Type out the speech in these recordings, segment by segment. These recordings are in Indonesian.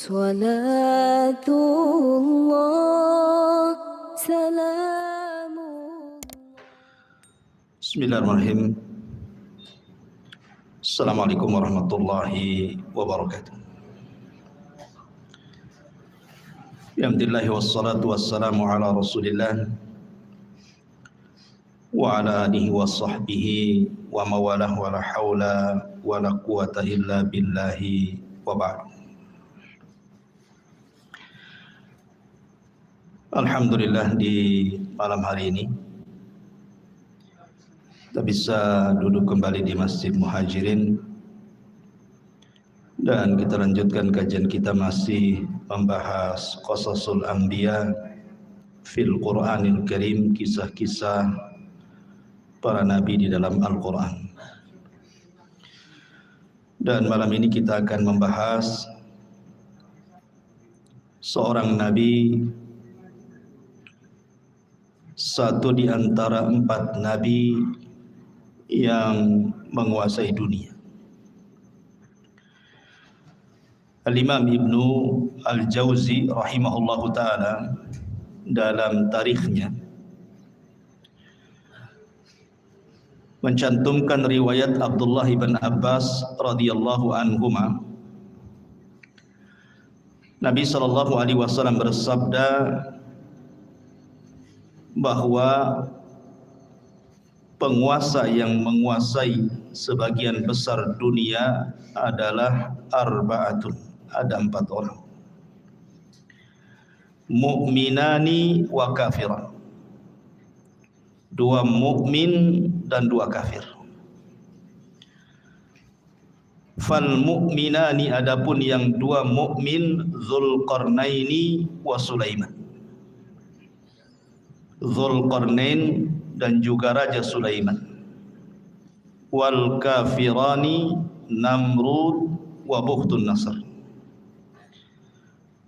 صلاة الله سلام Bismillahirrahmanirrahim. Assalamualaikum warahmatullahi wabarakatuh. Alhamdulillah wassalatu wassalamu ala Rasulillah wa ala alihi wa sahbihi wa mawalah wa la hawla wa la quwata illa billahi wa ba'd. Alhamdulillah, di malam hari ini kita bisa duduk kembali di Masjid Muhajirin dan kita lanjutkan kajian kita masih membahas Qasasul Anbiya fil Qur'anil Karim, kisah-kisah para nabi di dalam Al-Quran. Dan malam ini kita akan membahas seorang nabi, satu di antara 4 nabi yang menguasai dunia. Al-Imam Ibnu Al-Jauzi rahimahullahu ta'ala dalam tarikhnya mencantumkan riwayat Abdullah bin Abbas radhiyallahu anhuma. Nabi sallallahu alaihi wasallam bersabda bahwa penguasa yang menguasai sebagian besar dunia adalah arba'atun, ada 4 orang. Mu'minani wa kafiran, 2 mukmin dan 2 kafir. Fal mu'minani, adapun yang 2 mukmin, Dzulqarnaini wa Sulaiman. Dzulqarnain dan juga Raja Sulaiman. Wal kafirani Namrud wa Bukhtun Nasr.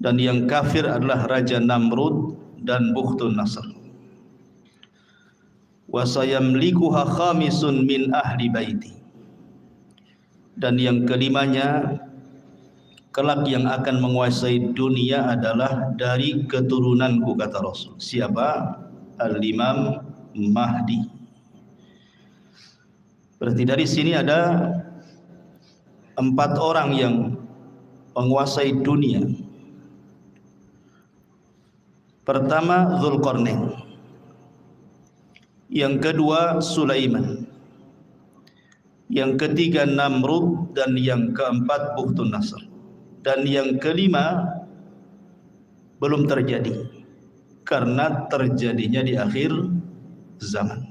Dan yang kafir adalah Raja Namrud dan Bukhtun Nasr. Wa sayamlikuha khamisun min ahli baiti. Dan yang kelimanya kelak yang akan menguasai dunia adalah dari keturunanku, kata Rasul. Siapa? Al-Imam Mahdi. Berarti dari sini ada 4 orang yang menguasai dunia. Pertama Dzulqarnain, yang kedua Sulaiman, yang ketiga Namrud, dan yang keempat Bukhtun Nasr. Dan yang kelima belum terjadi, karena terjadinya di akhir zaman.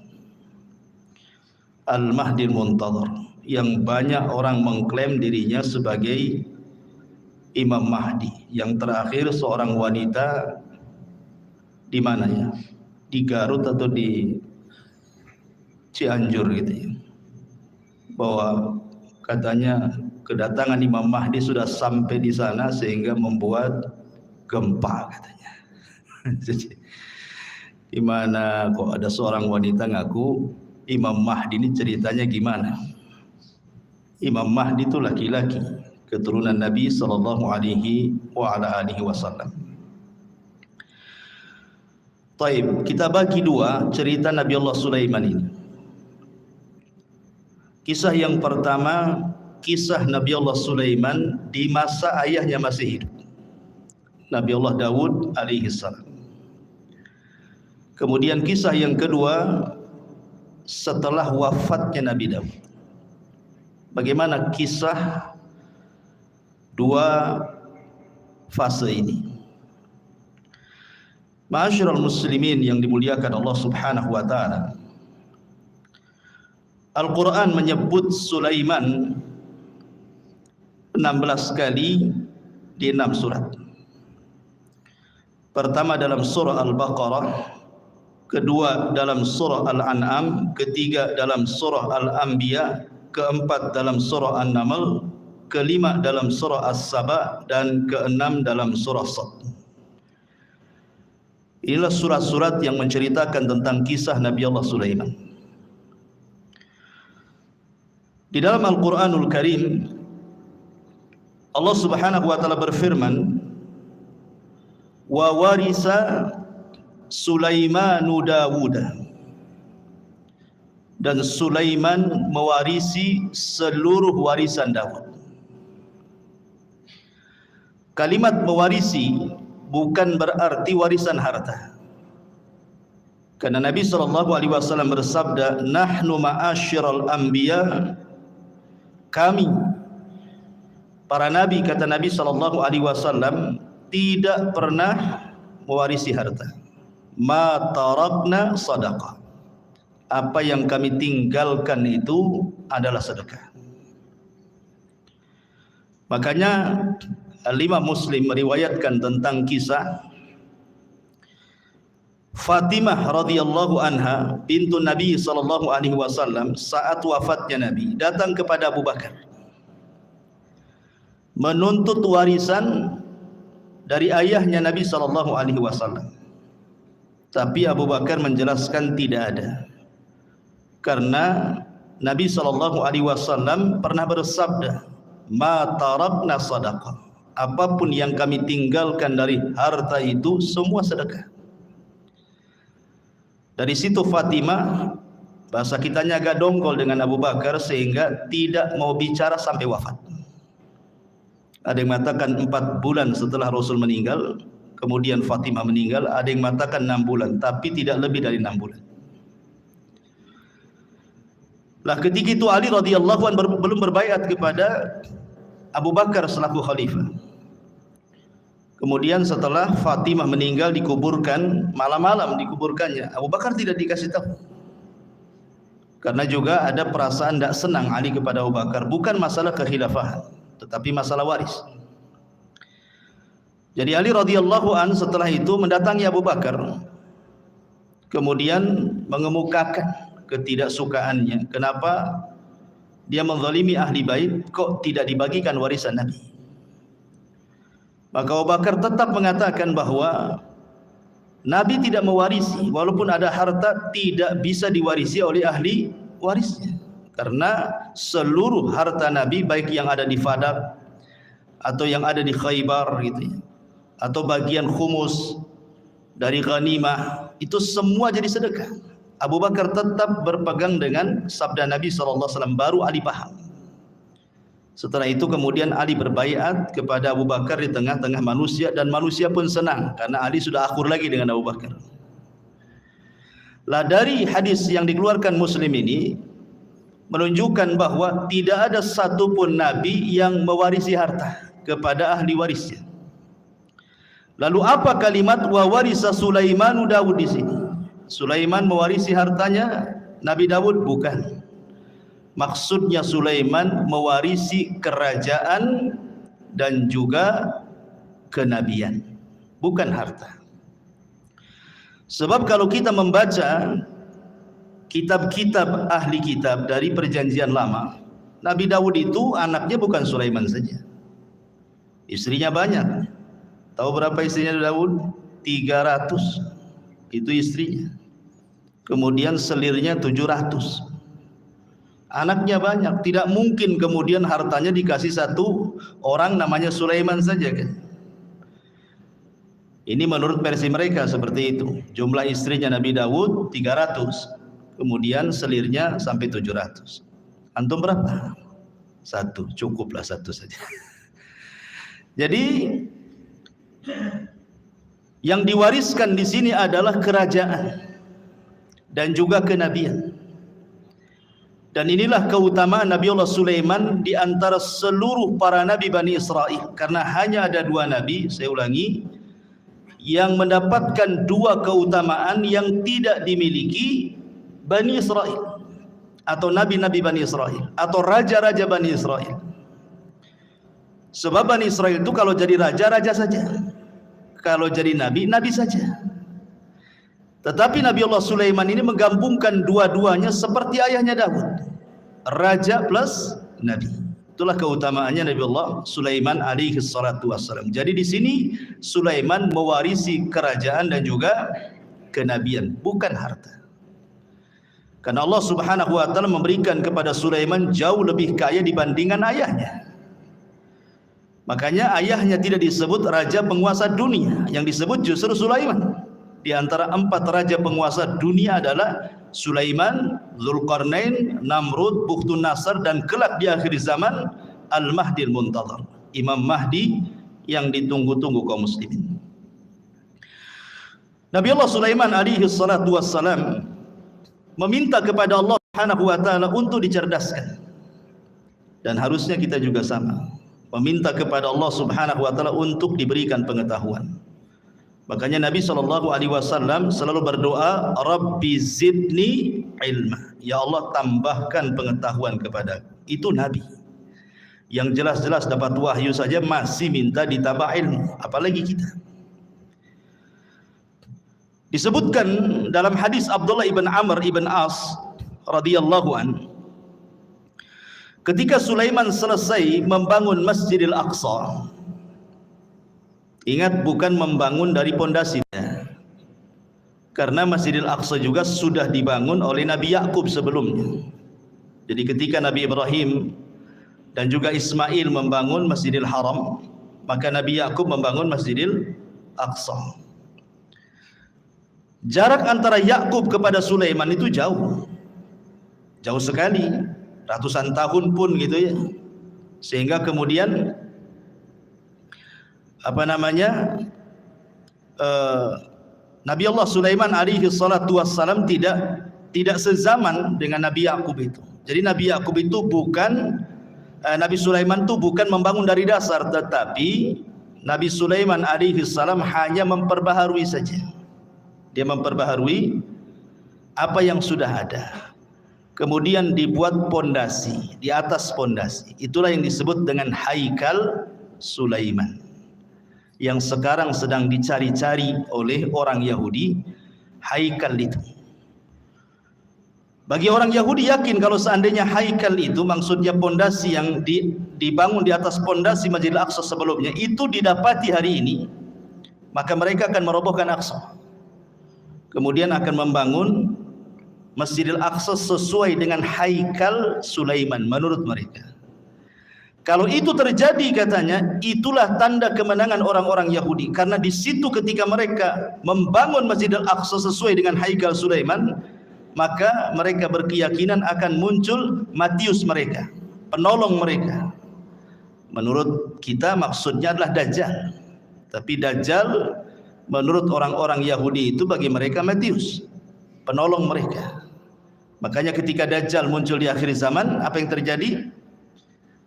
Al-Mahdi Muntadhar, yang banyak orang mengklaim dirinya sebagai Imam Mahdi. Yang terakhir seorang wanita di mana ya? Di Garut atau di Cianjur gitu ya. Bahwa katanya kedatangan Imam Mahdi sudah sampai di sana sehingga membuat gempa katanya. Jadi, gimana kok ada seorang wanita ngaku Imam Mahdi, ini ceritanya gimana? Imam Mahdi itu laki-laki, keturunan Nabi sallallahu alaihi wasallam. Taib, kita bagi 2 cerita Nabi Allah Sulaiman ini. Kisah yang pertama, kisah Nabi Allah Sulaiman di masa ayahnya masih hidup, Nabi Allah Daud alaihi salam. Kemudian kisah yang kedua setelah wafatnya Nabi Daud. Bagaimana kisah 2 fase ini? Ma'asyiral muslimin yang dimuliakan Allah Subhanahu wa taala. Al-Qur'an menyebut Sulaiman 16 kali di 6 surat. Pertama dalam surah Al-Baqarah, kedua dalam surah Al-An'am, ketiga dalam surah Al-Anbiya, keempat dalam surah An-Naml, kelima dalam surah As-Saba, dan keenam dalam surah Sad. Inilah surat-surat yang menceritakan tentang kisah Nabi Allah Sulaiman. Di dalam Al-Quranul Karim Allah Subhanahu wa taala berfirman, wa warisa Sulaimanu Dawuda, dan Sulaiman mewarisi seluruh warisan Daud. Kalimat mewarisi bukan berarti warisan harta. Karena Nabi SAW bersabda, nahnu ma'asyiral anbiya, kami para nabi, kata Nabi SAW, tidak pernah mewarisi harta. Ma tarakna sadaqah, apa yang kami tinggalkan itu adalah sedekah. Makanya Imam Muslim meriwayatkan tentang kisah Fatimah radhiyallahu anha bintu Nabi sallallahu alaihi wasallam saat wafatnya Nabi datang kepada Abu Bakar menuntut warisan dari ayahnya Nabi sallallahu alaihi wasallam. Tapi Abu Bakar menjelaskan tidak ada. Karena Nabi sallallahu alaihi wasallam pernah bersabda, "Ma tarakna shadaqah." Apapun yang kami tinggalkan dari harta itu semua sedekah. Dari situ Fatimah, bahasa kitanya agak dongkol dengan Abu Bakar sehingga tidak mau bicara sampai wafat. Ada yang mengatakan 4 bulan setelah Rasul meninggal, kemudian Fatimah meninggal. Ada yang mengatakan 6 bulan, tapi tidak lebih dari 6 bulan. Lah ketika itu Ali radhiyallahu anhu belum berbaiat kepada Abu Bakar selaku khalifah. Kemudian setelah Fatimah meninggal dikuburkan, malam-malam dikuburkannya, Abu Bakar tidak dikasih tahu. Karena juga ada perasaan tidak senang Ali kepada Abu Bakar, bukan masalah kekhilafahan, tetapi masalah waris. Jadi Ali radhiyallahu an setelah itu mendatangi Abu Bakar, kemudian mengemukakan ketidaksukaannya. Kenapa dia menzalimi ahli bait, kok tidak dibagikan warisan Nabi? Maka Abu Bakar tetap mengatakan bahwa Nabi tidak mewarisi, walaupun ada harta tidak bisa diwarisi oleh ahli warisnya. Karena seluruh harta Nabi, baik yang ada di Fadak atau yang ada di Khaybar gitu ya, atau bagian khumus dari ghanimah, itu semua jadi sedekah. Abu Bakar tetap berpegang dengan sabda Nabi SAW, baru Ali paham. Setelah itu kemudian Ali berbaiat kepada Abu Bakar di tengah-tengah manusia, dan manusia pun senang karena Ali sudah akur lagi dengan Abu Bakar. Lah dari hadis yang dikeluarkan Muslim ini menunjukkan bahwa tidak ada satupun Nabi yang mewarisi harta kepada ahli warisnya. Lalu apa kalimat wa warisa Sulaimanu Daud di sini? Sulaiman mewarisi hartanya Nabi Daud? Bukan. Maksudnya Sulaiman mewarisi kerajaan dan juga kenabian, bukan harta. Sebab kalau kita membaca kitab-kitab ahli kitab dari perjanjian lama, Nabi Daud itu anaknya bukan Sulaiman saja, istrinya banyak. Tahu berapa istrinya Daud? 300 itu istrinya. Kemudian selirnya 700. Anaknya banyak, tidak mungkin kemudian hartanya dikasih satu orang namanya Sulaiman saja kan. Ini menurut versi mereka seperti itu. Jumlah istrinya Nabi Daud 300, kemudian selirnya sampai 700. Antum berapa? Satu, cukuplah satu saja. Jadi yang diwariskan di sini adalah kerajaan dan juga kenabian. Dan inilah keutamaan Nabi Allah Sulaiman di antara seluruh para nabi Bani Israel. Karena hanya ada 2 nabi, saya ulangi, yang mendapatkan 2 keutamaan yang tidak dimiliki Bani Israel, atau nabi-nabi Bani Israel, atau raja-raja Bani Israel. Sebab Bani Israel itu kalau jadi raja, raja saja. Kalau jadi nabi, nabi saja. Tetapi Nabi Allah Sulaiman ini menggabungkan dua-duanya seperti ayahnya Daud, raja plus nabi. Itulah keutamaannya Nabi Allah Sulaiman alaihi salatu wassalam. Jadi di sini Sulaiman mewarisi kerajaan dan juga kenabian, bukan harta. Karena Allah Subhanahu wa taala memberikan kepada Sulaiman jauh lebih kaya dibandingkan ayahnya. Makanya ayahnya tidak disebut raja penguasa dunia, yang disebut justru Sulaiman. Di antara 4 raja penguasa dunia adalah Sulaiman, Zulkarnain, Namrud, Bukhtun Nasr, dan kelak di akhir zaman Al-Mahdi Al-Muntadhar, Imam Mahdi yang ditunggu-tunggu kaum muslimin. Nabi Allah Sulaiman alaihi salatu wassalam meminta kepada Allah Subhanahu wa taala untuk dicerdaskan. Dan harusnya kita juga sama, meminta kepada Allah Subhanahu wa taala untuk diberikan pengetahuan. Makanya Nabi SAW selalu berdoa, Rabbi zidni ilma, ya Allah tambahkan pengetahuan kepada. Itu Nabi yang jelas-jelas dapat wahyu saja masih minta ditambah ilmu, apalagi kita. Disebutkan dalam hadis Abdullah ibn Amr ibn As radhiyallahu an, ketika Sulaiman selesai membangun Masjidil Aqsa, ingat bukan membangun dari pondasinya, karena Masjidil Aqsa juga sudah dibangun oleh Nabi Yakub sebelumnya. Jadi ketika Nabi Ibrahim dan juga Ismail membangun Masjidil Haram, maka Nabi Yakub membangun Masjidil Aqsa. Jarak antara Yakub kepada Sulaiman itu jauh sekali, ratusan tahun pun gitu ya. Sehingga kemudian Nabi Allah Sulaiman alaihi salatu wassalam tidak sezaman dengan Nabi Yakub itu. Jadi Nabi Yakub itu Nabi Sulaiman itu bukan membangun dari dasar, tetapi Nabi Sulaiman alaihi salam hanya memperbaharui saja. Dia memperbaharui apa yang sudah ada. Kemudian dibuat pondasi, di atas pondasi. Itulah yang disebut dengan Haikal Sulaiman, yang sekarang sedang dicari-cari oleh orang Yahudi. Haikal itu, bagi orang Yahudi yakin kalau seandainya Haikal itu maksudnya pondasi yang dibangun di atas pondasi Masjidil Aqsa sebelumnya itu didapati hari ini, maka mereka akan merobohkan Aqsa, kemudian akan membangun Masjidil Aqsa sesuai dengan Haikal Sulaiman menurut mereka. Kalau itu terjadi, katanya, itulah tanda kemenangan orang-orang Yahudi, karena di situ ketika mereka membangun Masjidil Aqsa sesuai dengan Haikal Sulaiman, maka mereka berkeyakinan akan muncul Matius mereka, penolong mereka. Menurut kita maksudnya adalah Dajjal, tapi Dajjal menurut orang-orang Yahudi itu bagi mereka Matius, penolong mereka. Makanya ketika Dajjal muncul di akhir zaman, apa yang terjadi?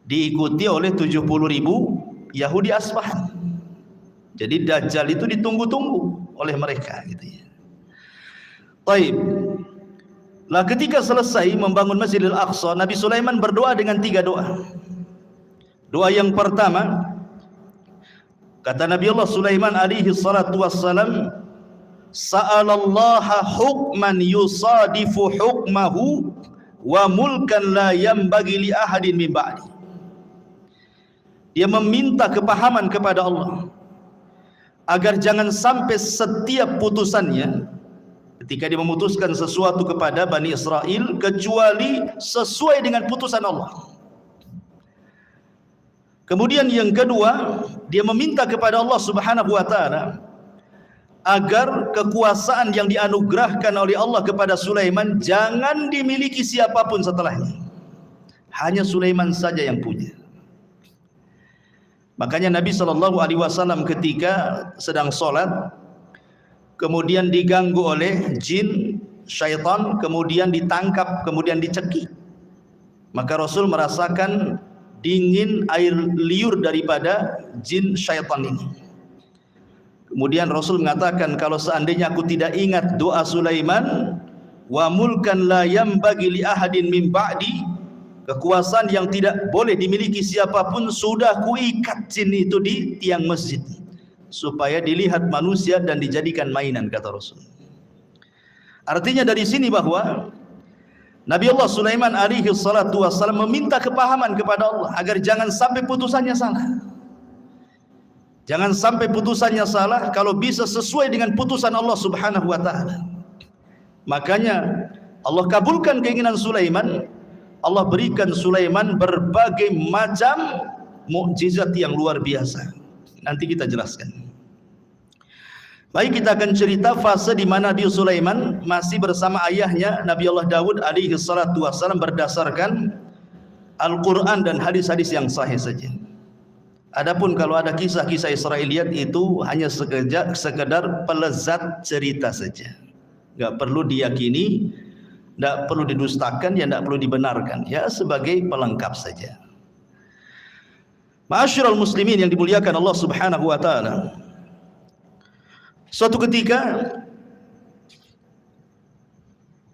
Diikuti oleh 70.000 Yahudi Asfahan. Jadi Dajjal itu ditunggu-tunggu oleh mereka gitu ya. Baik. Lah ketika selesai membangun Masjidil Aqsa, Nabi Sulaiman berdoa dengan 3 doa. Doa yang pertama, kata Nabi Allah Sulaiman alaihi salatu wassalam, sa'alallaha hukman yusadifu hukmahu wa mulkan la yanbaghi li ahadin min ba'di. Dia meminta kepahaman kepada Allah agar jangan sampai setiap putusannya ketika dia memutuskan sesuatu kepada Bani Israel kecuali sesuai dengan putusan Allah. Kemudian yang kedua, dia meminta kepada Allah Subhanahu wa taala agar kekuasaan yang dianugerahkan oleh Allah kepada Sulaiman jangan dimiliki siapapun setelahnya. Hanya Sulaiman saja yang punya. Makanya Nabi SAW ketika sedang sholat, kemudian diganggu oleh jin, syaitan, kemudian ditangkap, kemudian dicekik. Maka Rasul merasakan dingin air liur daripada jin syaitan ini. Kemudian Rasul mengatakan, kalau seandainya aku tidak ingat doa Sulaiman, wa mulkan la yanbaghi li ahadin min ba'di, kekuasaan yang tidak boleh dimiliki siapapun, sudah kuikat jin itu di tiang masjid supaya dilihat manusia dan dijadikan mainan, kata Rasul. Artinya dari sini bahwa Nabi Allah Sulaiman alaihi salatu wassalam meminta kepahaman kepada Allah agar jangan sampai putusannya salah. Jangan sampai putusannya salah, kalau bisa sesuai dengan putusan Allah Subhanahu wa taala. Makanya Allah kabulkan keinginan Sulaiman. Allah berikan Sulaiman berbagai macam mukjizat yang luar biasa. Nanti kita jelaskan. Baik, kita akan cerita fase di mana Nabi Sulaiman masih bersama ayahnya Nabi Allah Daud alaihi salatu wassalam berdasarkan Al-Quran dan hadis-hadis yang sahih saja. Adapun kalau ada kisah-kisah Israiliyat itu hanya sekedar pelezat cerita saja. Enggak perlu diyakini, enggak perlu didustakan, ya enggak perlu dibenarkan, ya sebagai pelengkap saja. Ma'asyiral muslimin yang dimuliakan Allah Subhanahu wa taala. Suatu ketika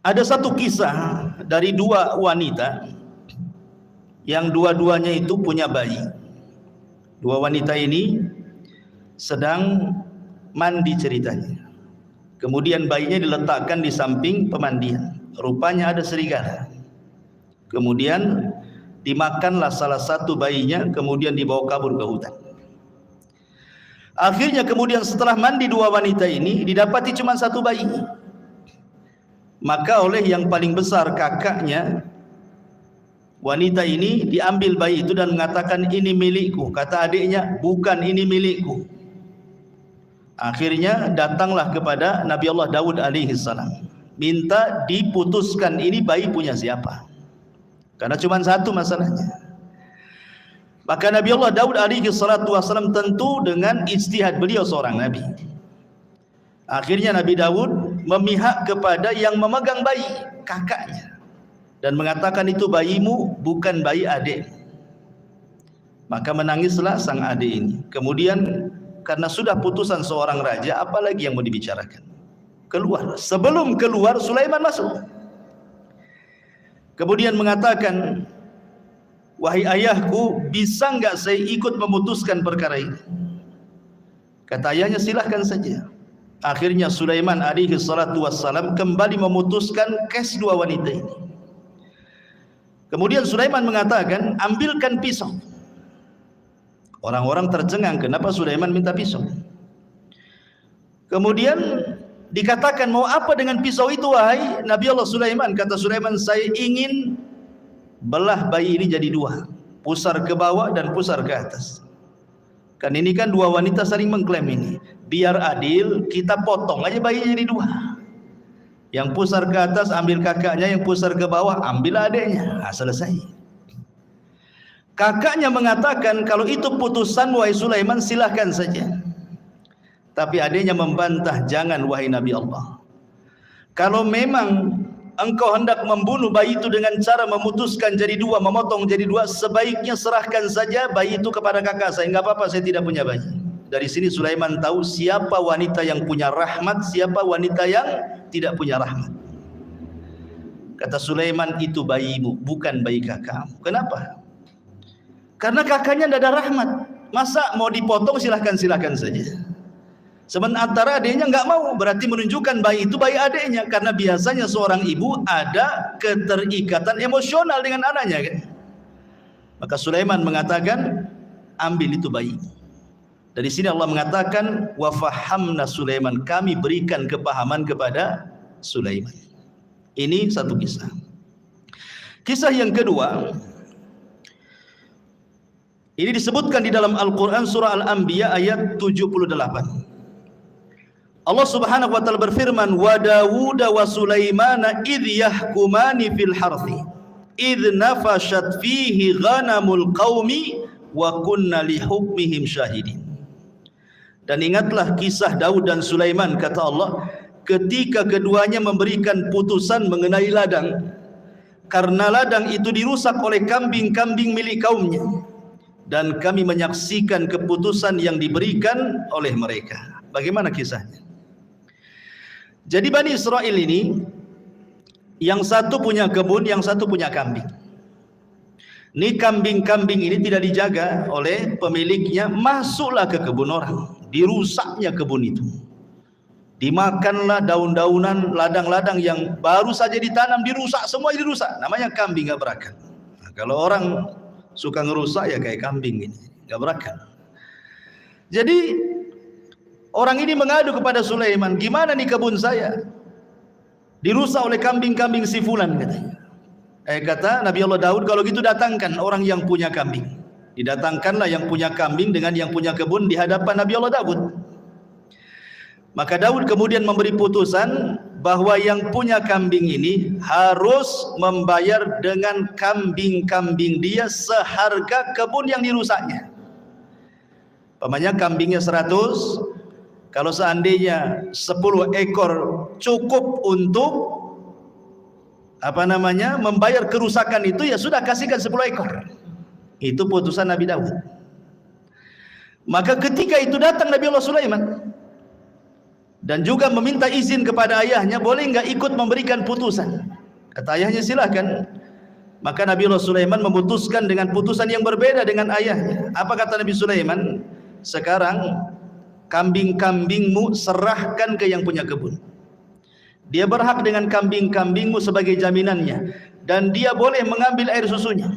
ada satu kisah dari dua wanita yang dua-duanya itu punya bayi. Dua wanita ini sedang mandi ceritanya. Kemudian bayinya diletakkan di samping pemandian. Rupanya ada serigala. Kemudian dimakanlah salah satu bayinya, kemudian dibawa kabur ke hutan. Akhirnya kemudian setelah mandi dua wanita ini, didapati cuma satu bayi. Maka oleh yang paling besar kakaknya wanita ini, diambil bayi itu dan mengatakan, ini milikku. Kata adiknya, bukan, ini milikku. Akhirnya datanglah kepada Nabi Allah Daud alaihi salam, minta diputuskan ini bayi punya siapa, karena cuma satu masalahnya. Maka Nabi Allah Daud alaihi salatu wasallam tentu dengan ijtihad beliau seorang nabi. Akhirnya Nabi Daud memihak kepada yang memegang bayi, kakaknya, dan mengatakan itu bayimu, bukan bayi adik. Maka menangislah sang adik ini. Kemudian karena sudah putusan seorang raja, apalagi yang mau dibicarakan? Keluar. Sebelum keluar, Sulaiman masuk. Kemudian mengatakan, wahai ayahku, bisa enggak saya ikut memutuskan perkara ini? Kata ayahnya, silahkan saja. Akhirnya Sulaiman alaihi salatu wassalam kembali memutuskan kes dua wanita ini. Kemudian Sulaiman mengatakan, ambilkan pisau. Orang-orang tercengang, kenapa Sulaiman minta pisau? Kemudian dikatakan, mau apa dengan pisau itu wahai Nabi Allah Sulaiman? Kata Sulaiman, saya ingin belah bayi ini jadi dua, pusar ke bawah dan pusar ke atas. Kan ini kan dua wanita saling mengklaim ini. Biar adil, kita potong aja bayinya jadi dua. Yang pusar ke atas ambil kakaknya, yang pusar ke bawah ambil adiknya. Nah, selesai. Kakaknya mengatakan, kalau itu putusan wahai Sulaiman, silahkan saja. Tapi adiknya membantah, jangan wahai Nabi Allah. Kalau memang engkau hendak membunuh bayi itu dengan cara memutuskan jadi dua, memotong jadi dua, sebaiknya serahkan saja bayi itu kepada kakak saya. Enggak apa-apa, saya tidak punya bayi. Dari sini Sulaiman tahu siapa wanita yang punya rahmat, siapa wanita yang tidak punya rahmat. Kata Sulaiman, itu bayimu, bukan bayi kakakmu. Kenapa? Karena kakaknya tidak ada rahmat. Masa mau dipotong, silahkan saja. Sementara adiknya enggak mau, berarti menunjukkan bayi itu bayi adiknya. Karena biasanya seorang ibu ada keterikatan emosional dengan anaknya, kan? Maka Sulaiman mengatakan, ambil itu bayi. Dari sini Allah mengatakan, wa fahamna Sulaiman, kami berikan kepahaman kepada Sulaiman. Ini satu kisah. Kisah yang kedua, ini disebutkan di dalam Al-Quran surah Al-Anbiya ayat 78. Allah Subhanahu wa taala berfirman, wa Dawud wa Sulaimana idh yahkumani fil harthi idh nafashat fihi ghanamul qaumi wa kunna li hukmihim syahidin. Dan ingatlah kisah Daud dan Sulaiman, kata Allah, ketika keduanya memberikan putusan mengenai ladang, karena ladang itu dirusak oleh kambing-kambing milik kaumnya, dan kami menyaksikan keputusan yang diberikan oleh mereka. Bagaimana kisahnya? Jadi Bani Israel ini, yang satu punya kebun, yang satu punya kambing. Ini kambing-kambing ini tidak dijaga oleh pemiliknya, masuklah ke kebun orang, dirusaknya kebun itu. Dimakanlah daun-daunan, ladang-ladang yang baru saja ditanam, dirusak, semua dirusak. Namanya kambing gak berakal. Nah, kalau orang suka ngerusak ya kayak kambing ini, gak berakal. Jadi orang ini mengadu kepada Sulaiman, gimana nih kebun saya dirusak oleh kambing-kambing si fulan, katanya. Kata Nabi Allah Daud, kalau gitu datangkan orang yang punya kambing. Didatangkanlah yang punya kambing dengan yang punya kebun di hadapan Nabi Allah Daud. Maka Daud kemudian memberi putusan bahwa yang punya kambing ini harus membayar dengan kambing-kambing dia seharga kebun yang dirusaknya. Pamannya kambingnya 100, kalau seandainya 10 ekor cukup untuk membayar kerusakan itu, ya sudah kasihkan 10 ekor. Itu putusan Nabi Daud. Maka ketika itu datang Nabi Allah Sulaiman dan juga meminta izin kepada ayahnya, boleh enggak ikut memberikan putusan? Kata ayahnya, silakan. Maka Nabi Allah Sulaiman memutuskan dengan putusan yang berbeda dengan ayahnya. Apa kata Nabi Sulaiman? Sekarang kambing-kambingmu serahkan ke yang punya kebun. Dia berhak dengan kambing-kambingmu sebagai jaminannya, dan dia boleh mengambil air susunya.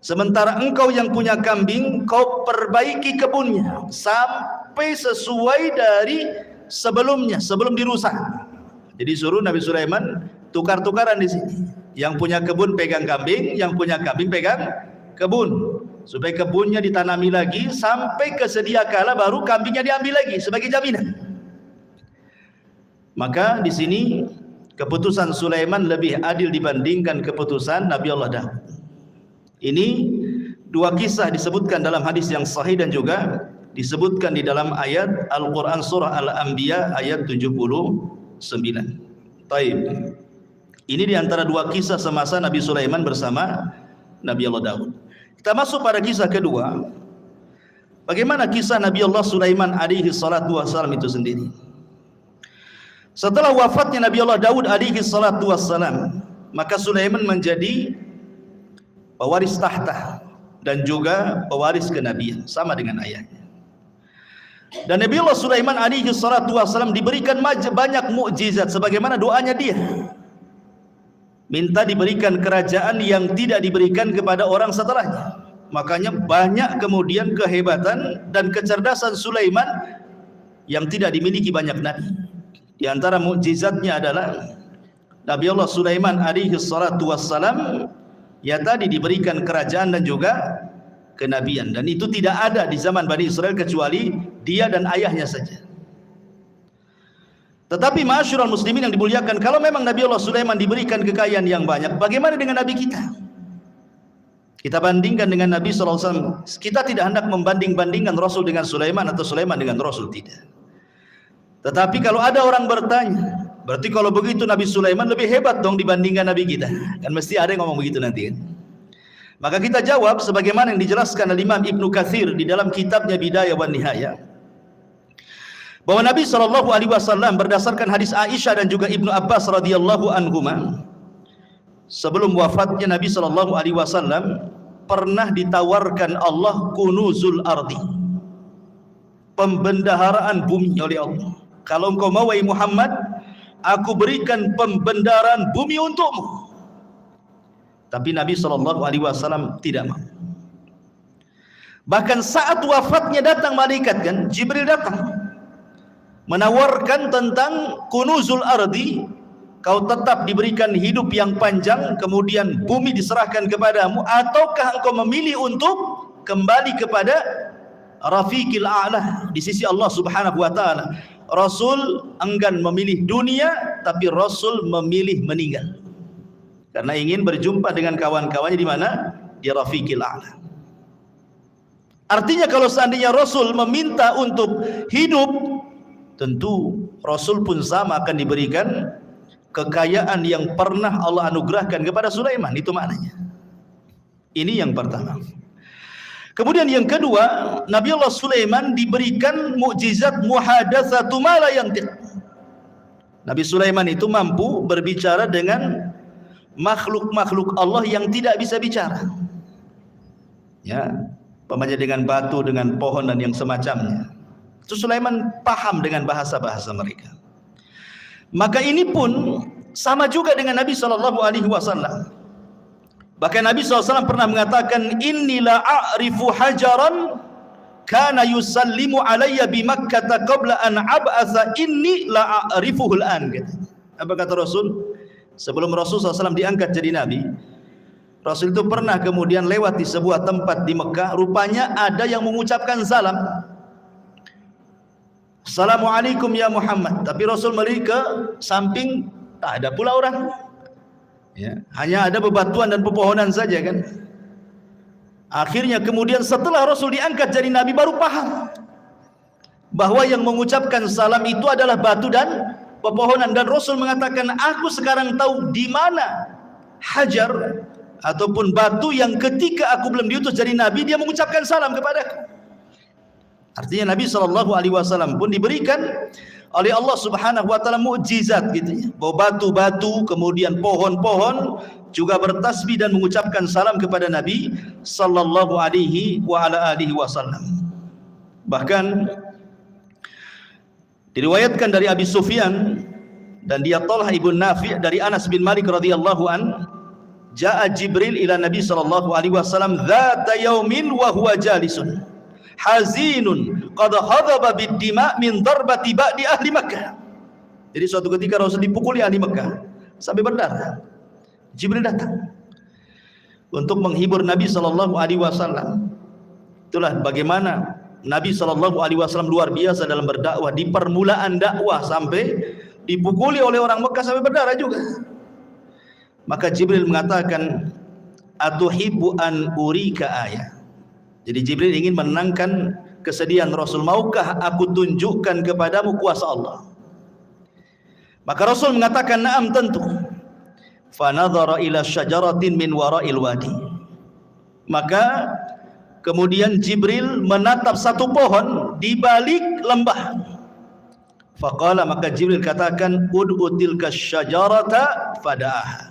Sementara engkau yang punya kambing, kau perbaiki kebunnya sampai sesuai dari sebelumnya, sebelum dirusak. Jadi suruh Nabi Sulaiman tukar-tukaran di sini. Yang punya kebun pegang kambing, yang punya kambing pegang kebun, supaya kebunnya ditanami lagi sampai kesedia kala baru kambingnya diambil lagi sebagai jaminan. Maka di sini keputusan Sulaiman lebih adil dibandingkan keputusan Nabi Allah Daud. Ini dua kisah disebutkan dalam hadis yang sahih dan juga disebutkan di dalam ayat Al-Quran surah Al-Anbiya ayat 79. Taib. Ini diantara dua kisah semasa Nabi Sulaiman bersama Nabi Allah Daud. Kita masuk pada kisah kedua. Bagaimana kisah Nabi Allah Sulaiman alaihi salatu wassalam itu sendiri. Setelah wafatnya Nabi Allah Daud alaihi salatu wassalam, maka Sulaiman menjadi pewaris tahta dan juga pewaris kenabian sama dengan ayahnya. Dan Nabi Allah Sulaiman alaihi salatu wassalam diberikan banyak mukjizat sebagaimana doanya dia. Minta diberikan kerajaan yang tidak diberikan kepada orang setelahnya. Makanya banyak kemudian kehebatan dan kecerdasan Sulaiman yang tidak dimiliki banyak nabi. Di antara mukjizatnya adalah Nabi Allah Sulaiman alaihi salatu wassalam ya tadi diberikan kerajaan dan juga kenabian, dan itu tidak ada di zaman Bani Israel kecuali dia dan ayahnya saja. Tetapi ma'asyiral muslimin yang dimuliakan, kalau memang Nabi Allah Sulaiman diberikan kekayaan yang banyak, bagaimana dengan Nabi kita? Kita bandingkan dengan Nabi SAW. Kita tidak hendak membanding-bandingkan Rasul dengan Sulaiman atau Sulaiman dengan Rasul, tidak. Tetapi kalau ada orang bertanya, berarti kalau begitu Nabi Sulaiman lebih hebat dong dibandingkan Nabi kita. Kan mesti ada yang ngomong begitu nanti kan. Maka kita jawab sebagaimana yang dijelaskan oleh Imam Ibnu Katsir di dalam kitabnya Bidayah wan Nihayah, bahwa Nabi SAW berdasarkan hadis Aisyah dan juga Ibnu Abbas radhiyallahu anhuma, sebelum wafatnya Nabi SAW pernah ditawarkan Allah kunuzul ardi, pembendaharaan bumi oleh Allah. Kalau engkau mau wahai Muhammad, aku berikan pembendaharaan bumi untukmu. Tapi Nabi SAW tidak mau. Bahkan saat wafatnya datang malaikat, kan Jibril datang menawarkan tentang kunuzul ardi, kau tetap diberikan hidup yang panjang kemudian bumi diserahkan kepadamu, ataukah engkau memilih untuk kembali kepada rafiqil a'la di sisi Allah Subhanahu wa taala. Rasul enggan memilih dunia, tapi Rasul memilih meninggal karena ingin berjumpa dengan kawan-kawannya di mana? Di rafiqil a'la. Artinya kalau seandainya Rasul meminta untuk hidup, tentu Rasul pun sama akan diberikan kekayaan yang pernah Allah anugerahkan kepada Sulaiman. Itu maknanya. Ini yang pertama. Kemudian yang kedua, Nabi Allah Sulaiman diberikan mukjizat muhadatsatu ma la yantiq. Nabi Sulaiman itu mampu berbicara dengan makhluk-makhluk Allah yang tidak bisa bicara. Ya, umpamanya dengan batu, dengan pohon dan yang semacamnya. Itu Sulaiman paham dengan bahasa-bahasa mereka. Maka ini pun sama juga dengan Nabi SAW. Bahkan Nabi SAW pernah mengatakan, inni la a'rifu hajaran kana yusallimu alayya bi Makkah qabla an ab'atha inni la a'rifuhu al-an. Apa kata Rasul? Sebelum Rasul SAW diangkat jadi Nabi, Rasul itu pernah kemudian lewat di sebuah tempat di Mekah, rupanya ada yang mengucapkan salam. Assalamualaikum ya Muhammad. Tapi Rasul melihat ke samping, tak ada pula orang. Ya, hanya ada bebatuan dan pepohonan saja kan. Akhirnya kemudian setelah Rasul diangkat jadi Nabi baru paham bahwa yang mengucapkan salam itu adalah batu dan pepohonan. Dan Rasul mengatakan, aku sekarang tahu di mana hajar ataupun batu yang ketika aku belum diutus jadi Nabi dia mengucapkan salam kepadaku. Artinya Nabi SAW pun diberikan oleh Allah Subhanahu Wa Taala mukjizat gitu ya, bahwa batu-batu kemudian pohon-pohon juga bertasbih dan mengucapkan salam kepada Nabi Sallallahu Alaihi Wasallam. Bahkan diriwayatkan dari Abi Sufyan dan dia Talha ibn Nafi' dari Anas bin Malik radhiyallahu an, jaa Jibril ila Nabi sallallahu alaihi wasallam dzata yaumin wa huwa jalisun hazinun qad hadaba bid-dima min darbati ba'di ahli Makkah. Jadi suatu ketika Rasul dipukuli ahli Makkah sampai berdarah. Jibril datang untuk menghibur Nabi sallallahu alaihi wasallam. Itulah bagaimana Nabi sallallahu alaihi wasallam luar biasa dalam berdakwah, di permulaan dakwah sampai dipukuli oleh orang Mekah sampai berdarah juga. Maka Jibril mengatakan, atuhibbu an urika ayah. Jadi Jibril ingin menenangkan kesedihan Rasul. Maukah aku tunjukkan kepadamu kuasa Allah? Maka Rasul mengatakan, na'am, tentu. Fanadhara ila syajaratin min wara'il wadi. Maka kemudian Jibril menatap satu pohon di balik lembah. Faqala, maka Jibril katakan, ud'u tilka syajarata fada'aha.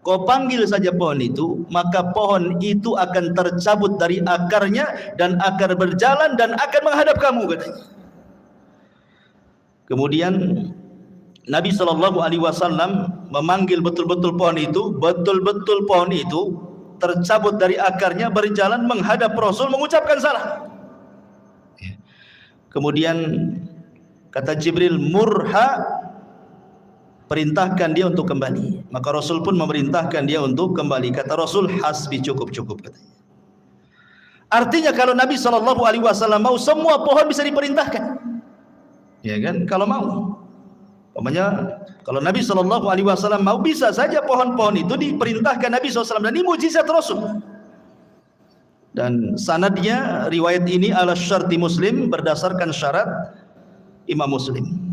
Kau panggil saja pohon itu, maka pohon itu akan tercabut dari akarnya dan akar berjalan dan akan menghadap kamu, katanya. Kemudian Nabi SAW memanggil betul-betul pohon itu, betul-betul pohon itu tercabut dari akarnya, berjalan menghadap Rasul, mengucapkan salam. Kemudian kata Jibril, murha, perintahkan dia untuk kembali. Maka Rasul pun memerintahkan dia untuk kembali. Kata Rasul, hasbi, cukup, katanya. Artinya kalau Nabi SAW mau, semua pohon bisa diperintahkan, ya kan? Kalau mau, umpamanya kalau Nabi SAW mau, bisa saja pohon-pohon itu diperintahkan Nabi SAW. Dan ini mujizat Rasul. Dan sanadnya riwayat ini ala syarti Muslim, berdasarkan syarat Imam Muslim.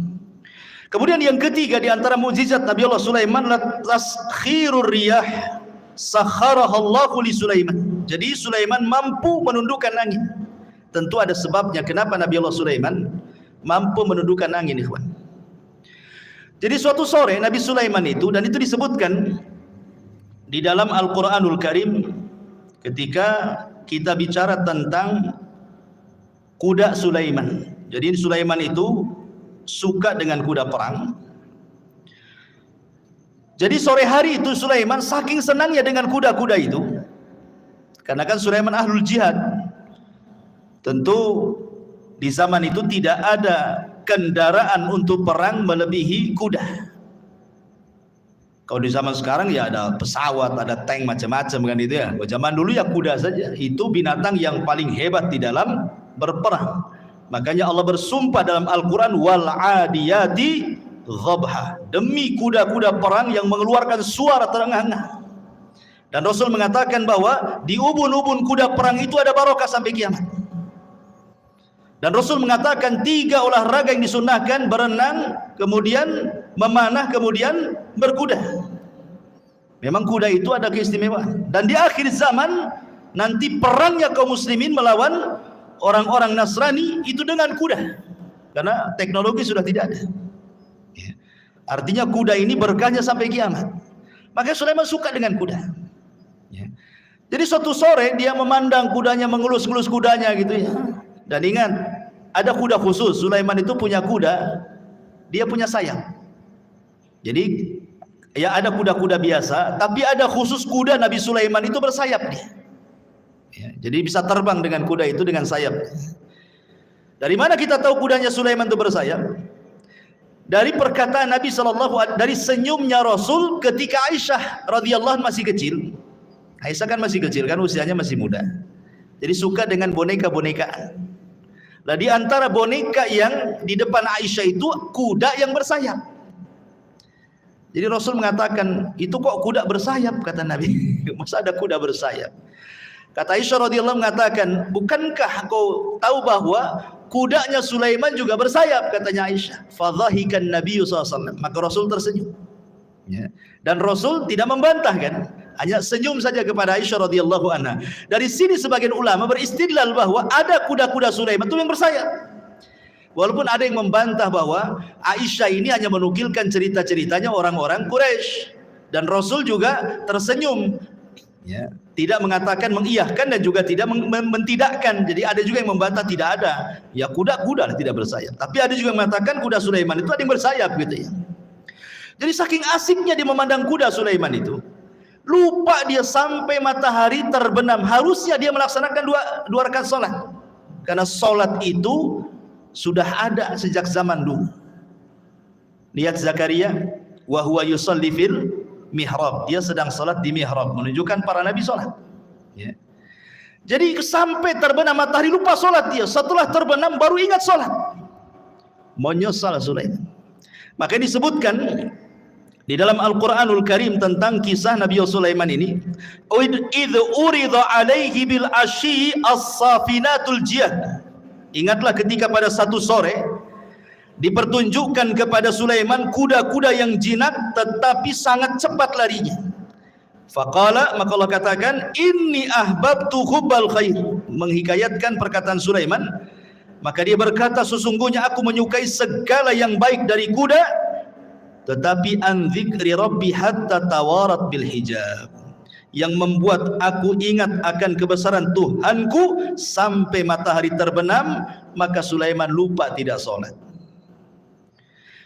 Kemudian yang ketiga di antara mukjizat Nabi Allah Sulaiman, taskhirur riyah sakharahallahu li Sulaiman. Jadi Sulaiman mampu menundukkan angin. Tentu ada sebabnya kenapa Nabi Allah Sulaiman mampu menundukkan angin, ikhwan. Jadi suatu sore Nabi Sulaiman itu, dan itu disebutkan di dalam Al-Qur'anul Karim ketika kita bicara tentang kuda Sulaiman. Jadi Sulaiman itu suka dengan kuda perang. Jadi sore hari itu Sulaiman saking senangnya dengan kuda-kuda itu, karena kan Sulaiman ahlul jihad. Tentu di zaman itu tidak ada kendaraan untuk perang melebihi kuda. Kalau di zaman sekarang ya ada pesawat, ada tank, macam-macam kan itu ya. Zaman dulu ya kuda saja. Itu binatang yang paling hebat di dalam berperang. Makanya Allah bersumpah dalam Al-Quran, wal adiyati ghabha, demi kuda-kuda perang yang mengeluarkan suara terengah-engah. Dan Rasul mengatakan bahwa di ubun-ubun kuda perang itu ada barokah sampai kiamat. Dan Rasul mengatakan 3 olahraga yang disunnahkan: berenang, kemudian memanah, kemudian berkuda. Memang kuda itu ada keistimewaan. Dan di akhir zaman nanti perangnya kaum muslimin melawan orang-orang Nasrani itu dengan kuda, karena teknologi sudah tidak ada. Artinya kuda ini berkahnya sampai kiamat. Makanya Sulaiman suka dengan kuda. Jadi suatu sore dia memandang kudanya, mengelus-ngelus kudanya gitu ya. Dan ingat, ada kuda khusus. Sulaiman itu punya kuda, dia punya sayap. Jadi ya ada kuda-kuda biasa, tapi ada khusus kuda Nabi Sulaiman itu bersayap dia. Ya, jadi bisa terbang dengan kuda itu dengan sayap. Dari mana kita tahu kudanya Sulaiman itu bersayap? Dari perkataan Nabi SAW, dari senyumnya Rasul ketika Aisyah radhiyallahu anha masih kecil. Aisyah kan masih kecil kan, usianya masih muda. Jadi suka dengan boneka-bonekaan. Nah, di antara boneka yang di depan Aisyah itu kuda yang bersayap. Jadi Rasul mengatakan, itu kok kuda bersayap, kata Nabi. Masa ada kuda bersayap? Kata Aisyah radhiyallahu mengatakan, bukankah kau tahu bahwa kudanya Sulaiman juga bersayap, katanya Aisyah. Fadhahikan Nabi SAW. Maka Rasul tersenyum. Ya. Dan Rasul tidak membantah kan, hanya senyum saja kepada Aisyah radhiyallahu anha. Dari sini sebagian ulama beristidlal bahwa ada kuda-kuda Sulaiman itu yang bersayap. Walaupun ada yang membantah bahwa Aisyah ini hanya menukilkan cerita-ceritanya orang-orang Quraisy, dan Rasul juga tersenyum, ya, tidak mengatakan mengiyahkan dan juga tidak mentidakkan. Jadi ada juga yang membantah tidak ada, ya kuda-kuda tidak bersayap. Tapi ada juga yang mengatakan kuda Sulaiman itu ada yang bersayap gitu ya. Jadi saking asiknya dia memandang kuda Sulaiman itu, lupa dia sampai matahari terbenam. Harusnya dia melaksanakan dua rakaat salat, karena salat itu sudah ada sejak zaman dulu. Lihat Zakaria, wa huwa yusalli fil mihrab, dia sedang salat di mihrab, menunjukkan para nabi salat. Ya. Jadi sampai terbenam matahari lupa salat dia. Setelah terbenam baru ingat salat. Menyesal Sulaiman. Maka disebutkan di dalam Al-Quranul Karim tentang kisah Nabi Sulaiman ini, idh urida alaihi bil asyi as-safinatul jiyad. Ingatlah ketika pada satu sore dipertunjukkan kepada Sulaiman kuda-kuda yang jinak tetapi sangat cepat larinya. Faqala, maka Allah katakan, inni ahbabtu hubbal khair, menghikayatkan perkataan Sulaiman. Maka dia berkata, sesungguhnya aku menyukai segala yang baik dari kuda, tetapi an dzikri rabbi hatta tawarat bil hijab, yang membuat aku ingat akan kebesaran Tuhanku sampai matahari terbenam. Maka Sulaiman lupa tidak sholat.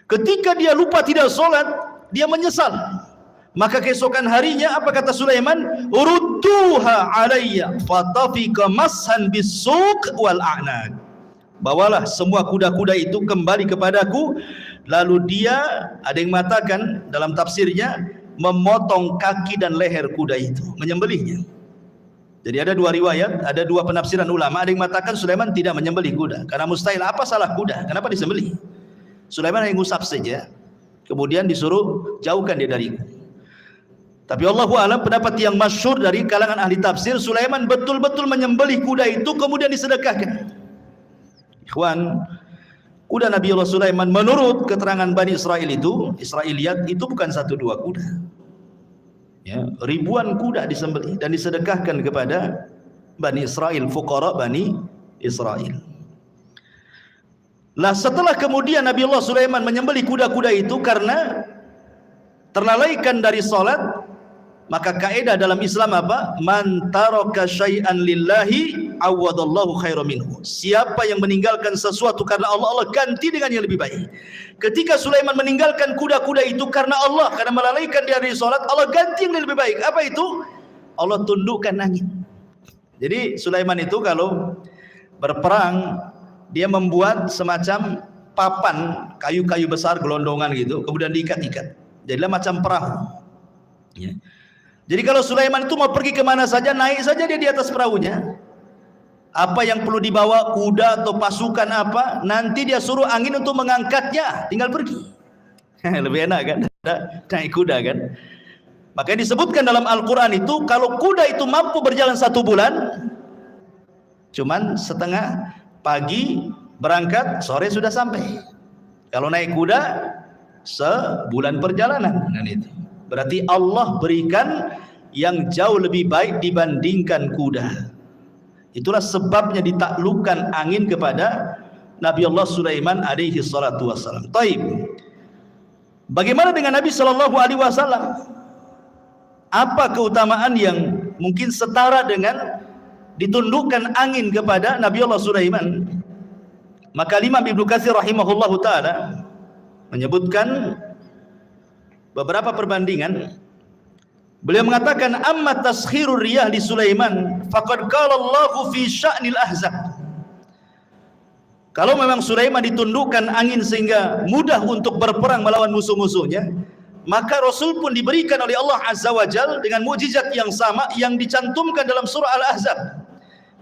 Ketika dia lupa tidak sholat, dia menyesal. Maka keesokan harinya apa kata Sulaiman? Urudduha alayya fatafika mashan bisuq wal a'naq. Bawalah semua kuda-kuda itu kembali kepadaku. Lalu dia, ada yang mengatakan dalam tafsirnya, memotong kaki dan leher kuda itu, menyembelihnya. Jadi ada dua riwayat, ada dua penafsiran ulama. Ada yang mengatakan Sulaiman tidak menyembelih kuda, karena mustahil, apa salah kuda, kenapa disembelih? Sulaiman hanya ngusap saja, kemudian disuruh jauhkan dia dariku. Tapi Allahu a'lam, pendapat yang masyhur dari kalangan ahli tafsir, Sulaiman betul-betul menyembelih kuda itu kemudian disedekahkan. Ikhwan, kuda Nabi Allah Sulaiman menurut keterangan Bani Israel itu, Israiliyat, itu bukan satu dua kuda. Ya, ribuan kuda disembelih dan disedekahkan kepada Bani Israel, fuqara Bani Israel. Lah setelah kemudian Nabi Allah Sulaiman menyembelih kuda-kuda itu karena terlalaikan dari salat, maka kaidah dalam Islam apa? Man taraka syai'an lillahi awadallahu khairan minhu. Siapa yang meninggalkan sesuatu karena Allah, Allah ganti dengan yang lebih baik. Ketika Sulaiman meninggalkan kuda-kuda itu karena Allah, karena melalaikan dia dari salat, Allah ganti yang lebih baik. Apa itu? Allah tundukkan angin. Jadi Sulaiman itu kalau berperang, dia membuat semacam papan kayu-kayu besar gelondongan gitu, kemudian diikat-ikat. Jadilah macam perahu. Ya. Jadi kalau Sulaiman itu mau pergi kemana saja, naik saja dia di atas perahunya. Apa yang perlu dibawa, kuda atau pasukan apa, nanti dia suruh angin untuk mengangkatnya, tinggal pergi. Lebih enak kan, naik kuda kan. Makanya disebutkan dalam Al-Quran itu, kalau kuda itu mampu berjalan 1 bulan, cuman setengah, pagi berangkat, sore sudah sampai. Kalau naik kuda, sebulan perjalanan. Dan itu berarti Allah berikan yang jauh lebih baik dibandingkan kuda. Itulah sebabnya ditaklukkan angin kepada Nabi Allah Sulaiman alaihi salatu wassalam. Taib. Bagaimana dengan Nabi sallallahu alaihi wasallam? Apa keutamaan yang mungkin setara dengan ditundukkan angin kepada Nabi Allah Sulaiman? Maka Imam Ibnu Katsir rahimahullahu taala menyebutkan beberapa perbandingan. Beliau mengatakan, amma taskhirur riyah li Sulaiman faqad qala Allahu fi sya'nil ahzab. Kalau memang Sulaiman ditundukkan angin sehingga mudah untuk berperang melawan musuh-musuhnya, Maka Rasul pun diberikan oleh Allah Azza wa Jal dengan mukjizat yang sama yang dicantumkan dalam surah Al-Ahzab.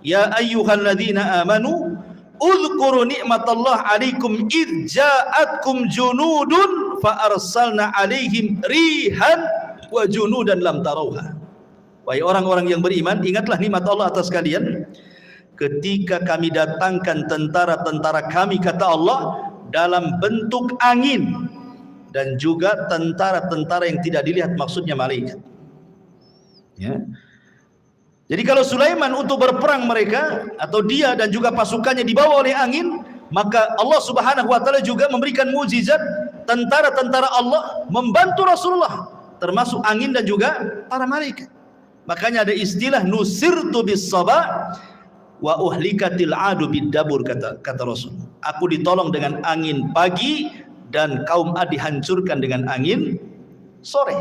Ya ayyuhalladzina amanu udhkuru ni'matallah alaikum idh ja'atkum junudun fa arsalna alaihim rihan wa junudan lam tarauha. Wahai orang-orang yang beriman, ingatlah nikmat Allah atas kalian ketika kami datangkan tentara-tentara kami, kata Allah, dalam bentuk angin, dan juga tentara-tentara yang tidak dilihat, maksudnya malaikat. Ya. Jadi kalau Sulaiman untuk berperang mereka atau dia dan juga pasukannya dibawa oleh angin, maka Allah Subhanahu wa taala juga memberikan mukjizat tentara-tentara Allah membantu Rasulullah, termasuk angin dan juga para malaikat. Makanya ada istilah nusirtu bis saba wa uhlikatil adu bid dabur, kata Rasul. Aku ditolong dengan angin pagi dan kaum Ad dihancurkan dengan angin sore.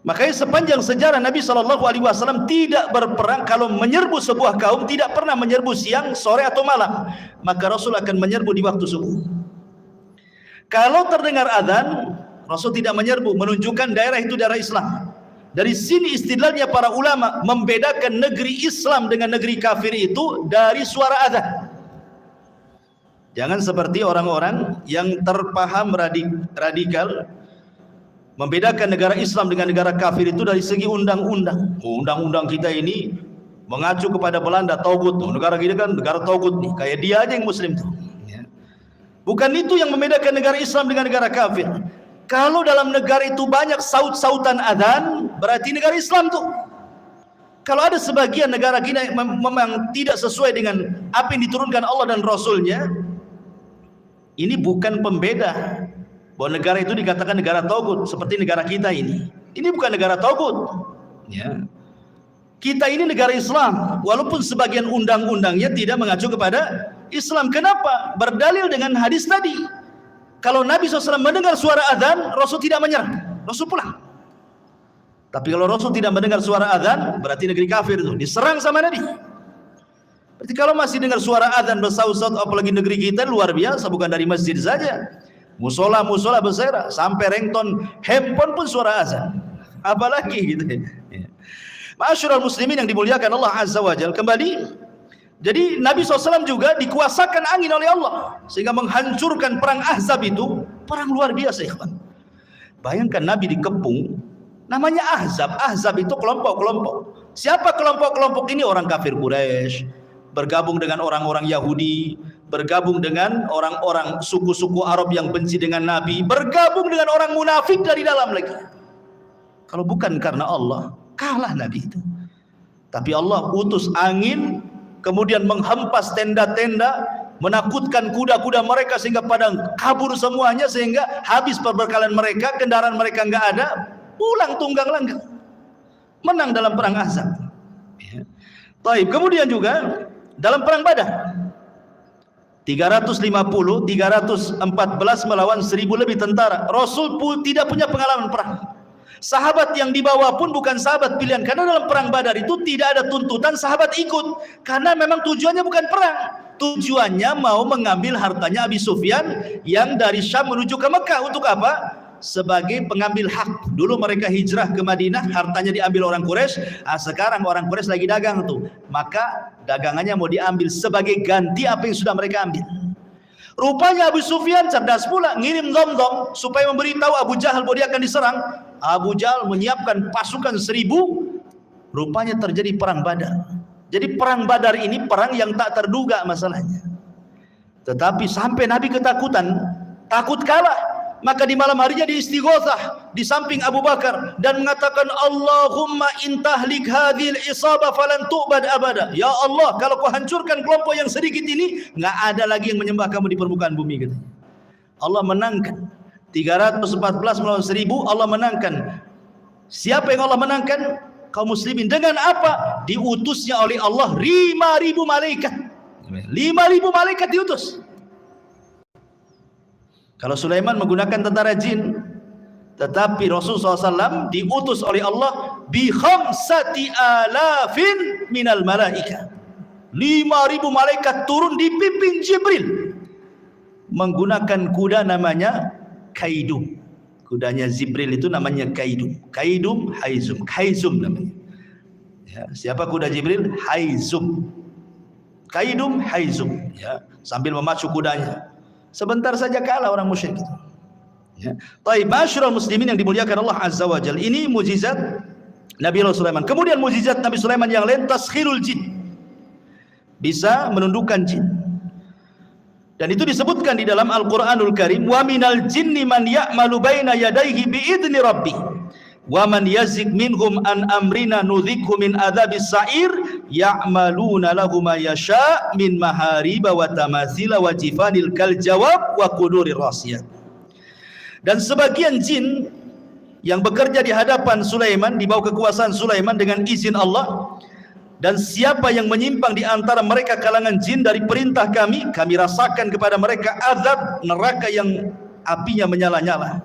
Makanya sepanjang sejarah Nabi SAW tidak berperang. Kalau menyerbu sebuah kaum tidak pernah menyerbu siang, sore atau malam. Maka Rasul akan menyerbu di waktu subuh. Kalau terdengar azan, Rasul tidak menyerbu, menunjukkan daerah itu daerah Islam. Dari sini istidlalnya para ulama membedakan negeri Islam dengan negeri kafir itu dari suara azan. Jangan seperti orang-orang yang terpaham radikal membedakan negara Islam dengan negara kafir itu dari segi undang-undang. Undang-undang kita ini mengacu kepada Belanda, Togut. Negara kita kan negara Togut nih, kayak dia aja yang Muslim tuh. Bukan itu yang membedakan negara Islam dengan negara kafir. Kalau dalam negara itu banyak saut-sautan adzan, berarti negara Islam tuh. Kalau ada sebagian negara kita memang tidak sesuai dengan apa yang diturunkan Allah dan Rasulnya, ini bukan pembeda bahwa negara itu dikatakan negara Togut seperti negara kita ini. Ini bukan negara Togut. Ya. Kita ini negara Islam, walaupun sebagian undang-undangnya tidak mengacu kepada Islam. Kenapa? Berdalil dengan hadis tadi. Kalau Nabi SAW mendengar suara azan, Rasul tidak menyerah, Rasul pulang. Tapi kalau Rasul tidak mendengar suara azan, berarti negeri kafir itu diserang sama Nabi. Berarti kalau masih dengar suara azan bersaut-saut, apalagi negeri kita luar biasa, bukan dari masjid saja. Musola besar, sampai ringtone handphone pun suara azan. Apalagi gitu. Ma'asyiral muslimin yang dimuliakan Allah Azza wa Jalla, kembali. Jadi Nabi SAW juga dikuasakan angin oleh Allah sehingga menghancurkan perang Ahzab itu, perang luar biasa, ikhwan. Bayangkan Nabi dikepung, namanya Ahzab. Ahzab itu kelompok-kelompok. Siapa kelompok-kelompok ini? Orang kafir Quraisy bergabung dengan orang-orang Yahudi, bergabung dengan orang-orang suku-suku Arab yang benci dengan Nabi, bergabung dengan orang munafik dari dalam lagi. Kalau bukan karena Allah, kalah Nabi itu. Tapi Allah utus angin, kemudian menghempas tenda-tenda, menakutkan kuda-kuda mereka sehingga pada kabur semuanya, sehingga habis perbekalan mereka, kendaraan mereka enggak ada, pulang tunggang langgang, menang dalam perang Ahzab. Ya. Baik, kemudian juga dalam perang Badar 314 melawan 1000 lebih tentara. Rasul pun tidak punya pengalaman perang. Sahabat yang dibawa pun bukan sahabat pilihan, karena dalam perang Badar itu tidak ada tuntutan sahabat ikut, karena memang tujuannya bukan perang. Tujuannya mau mengambil hartanya Abi Sufyan yang dari Syam menuju ke Mekah. Untuk apa? Sebagai pengambil hak. Dulu mereka hijrah ke Madinah, hartanya diambil orang Quraisy. Sekarang orang Quraisy lagi dagang tuh, maka dagangannya mau diambil sebagai ganti apa yang sudah mereka ambil. Rupanya Abu Sufyan cerdas pula, ngirim Dhamdham supaya memberitahu Abu Jahal bahwa dia akan diserang. Abu Jahal menyiapkan pasukan 1000. Rupanya terjadi perang Badar. Jadi perang Badar ini perang yang tak terduga masalahnya. Tetapi sampai Nabi ketakutan, takut kalah. Maka di malam harinya diistighotsah di samping Abu Bakar dan mengatakan, Allahumma intahlik hadhil isabah falan tu'bad abada. Ya Allah, kalau kau hancurkan kelompok yang sedikit ini, enggak ada lagi yang menyembah kamu di permukaan bumi, katanya. Allah menangkan 314 melawan 1000. Allah menangkan. Siapa yang Allah menangkan? Kaum muslimin. Dengan apa? Diutusnya oleh Allah 5.000 malaikat. 5.000 malaikat diutus. Kalau Sulaiman menggunakan tentara jin, tetapi Rasulullah SAW diutus oleh Allah bi 5.000 minal malaika. 5.000 malaikat turun dipimpin Jibril menggunakan kuda namanya Kaidu. Kudanya Jibril itu namanya Kaidum. Kaidum, Haizum. Haizum namanya. Ya, siapa kuda Jibril? Haizum. Kaidum, Haizum. Ya, sambil memacu kudanya. Sebentar saja kalah orang musyrik itu. Ya. Taib, masyarul muslimin yang dimuliakan Allah Azza wa Jalla. Ini mukjizat Nabi Sulaiman. Kemudian mukjizat Nabi Sulaiman yang lain, taskhirul jin. Bisa menundukkan jin. Dan itu disebutkan di dalam Al-Qur'anul Karim, wa minal jinni man ya'malu baina yadayhi bi'idni rabbih wa man yazik minhum an amrina nudzikhu min adzabis sa'ir ya'maluna lahu ma yasha' min mahariba wa tamatsila wa jifanil kal jawab wa qudurir rasiyat. Dan sebagian jin yang bekerja di hadapan Sulaiman, di bawah kekuasaan Sulaiman dengan izin Allah, dan siapa yang menyimpang di antara mereka kalangan jin dari perintah kami, kami rasakan kepada mereka azab neraka yang apinya menyala-nyala.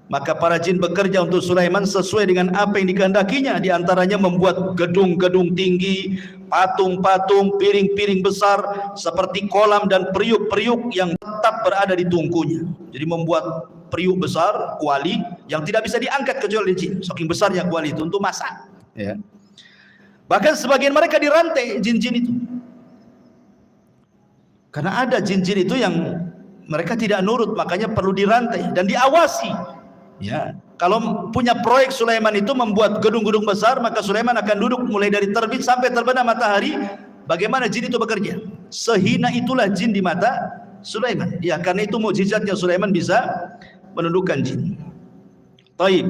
Maka para jin bekerja untuk Sulaiman sesuai dengan apa yang dikehendakinya. Di antaranya membuat gedung-gedung tinggi, patung-patung, piring-piring besar seperti kolam dan periuk-periuk yang tetap berada di tungkunya. Jadi membuat periuk besar, kuali yang tidak bisa diangkat kecuali jin. Saking besarnya kuali itu untuk masak. Ya. Bahkan sebagian mereka dirantai jin-jin itu. Karena ada jin-jin itu yang mereka tidak nurut, makanya perlu dirantai dan diawasi. Ya, kalau punya proyek Sulaiman itu membuat gedung-gedung besar, maka Sulaiman akan duduk mulai dari terbit sampai terbenam matahari. Bagaimana jin itu bekerja? Sehina itulah jin di mata Sulaiman. Ya, karena itu mukjizatnya Sulaiman bisa menundukkan jin. Taib.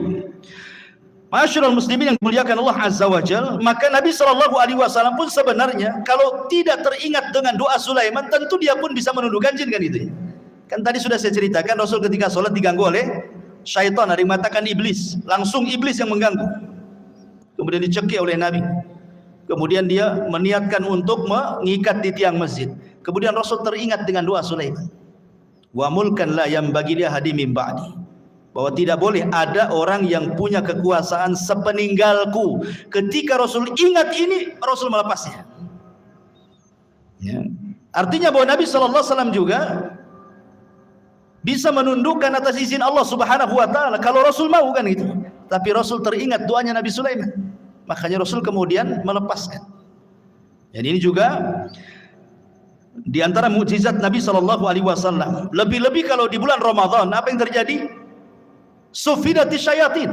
Masyarul muslimin yang dimuliakan Allah Azza wa Jalla, maka Nabi SAW pun sebenarnya kalau tidak teringat dengan doa Sulaiman, tentu dia pun bisa menundukkan jin, kan itu. Kan tadi sudah saya ceritakan, Rasul ketika sholat diganggu oleh syaitan, ada yang mengatakan iblis, langsung iblis yang mengganggu. Kemudian dicekik oleh Nabi. Kemudian dia meniatkan untuk mengikat di tiang masjid. Kemudian Rasul teringat dengan doa Sulaiman. Wa mulkan la yambagi li ahadin min ba'di. Bahwa tidak boleh ada orang yang punya kekuasaan sepeninggalku. Ketika Rasul ingat ini, Rasul melepasnya. Ya. Artinya bahwa Nabi SAW juga bisa menundukkan atas izin Allah Subhanahu wa Ta'ala kalau Rasul mau, kan gitu. Tapi Rasul teringat doanya Nabi Sulaiman, makanya Rasul kemudian melepaskan. Dan ini juga di antara mukjizat Nabi SAW. Lebih-lebih kalau di bulan Ramadan, apa yang terjadi? Sufidati syayatin.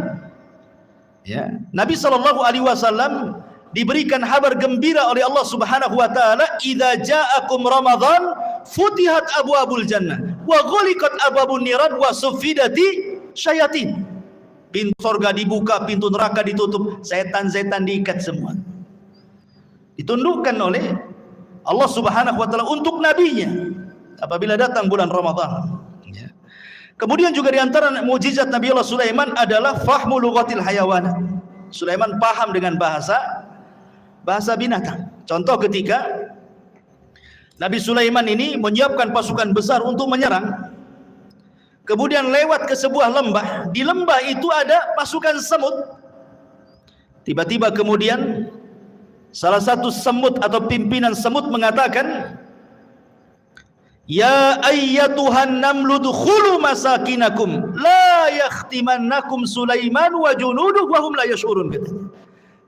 Ya, Nabi SAW diberikan kabar gembira oleh Allah Subhanahu wa Ta'ala, idza ja'akum Ramadan futihat abwabul jannah wa ghuliqat abwabun niran wa sufidati syayatin. Pintu surga dibuka, pintu neraka ditutup, setan-setan diikat semua. Ditundukkan oleh Allah Subhanahu wa Ta'ala untuk nabinya apabila datang bulan Ramadan. Ya. Kemudian juga di antara mukjizat Nabi Allah Sulaiman adalah fahmu lughatil hayawan. Sulaiman paham dengan bahasa binatang. Contoh ketika Nabi Sulaiman ini menyiapkan pasukan besar untuk menyerang. Kemudian lewat ke sebuah lembah. Di lembah itu ada pasukan semut. Tiba-tiba kemudian salah satu semut atau pimpinan semut mengatakan, ya ayyatuhan namlu dukhulu masakinakum la yakhtimannakum Sulaiman wa junuduhu wa hum la yash'urun.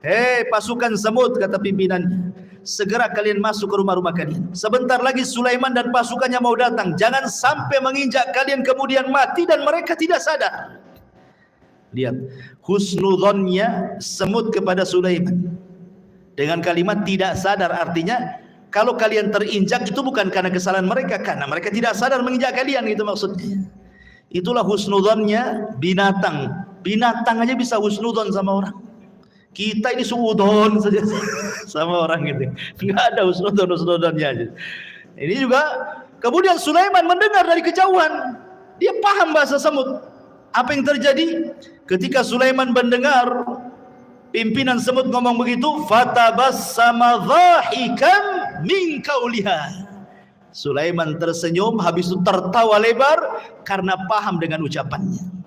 Hei pasukan semut, kata pimpinannya, segera kalian masuk ke rumah-rumah kalian. Sebentar lagi Sulaiman dan pasukannya mau datang. Jangan sampai menginjak kalian kemudian mati dan mereka tidak sadar. Lihat husnudzonnya semut kepada Sulaiman dengan kalimat tidak sadar. Artinya kalau kalian terinjak itu bukan karena kesalahan mereka, karena mereka tidak sadar menginjak kalian, itu maksudnya. Itulah husnudzonnya binatang. Binatang aja bisa husnudzon sama orang. Kita ini suudon saja sama orang gitu. Enggak ada husnudzonnya. Ini juga kemudian Sulaiman mendengar dari kejauhan. Dia paham bahasa semut. Apa yang terjadi? Ketika Sulaiman mendengar pimpinan semut ngomong begitu, fatabassama dhahikan min qauliha. Sulaiman tersenyum, habis itu tertawa lebar karena paham dengan ucapannya.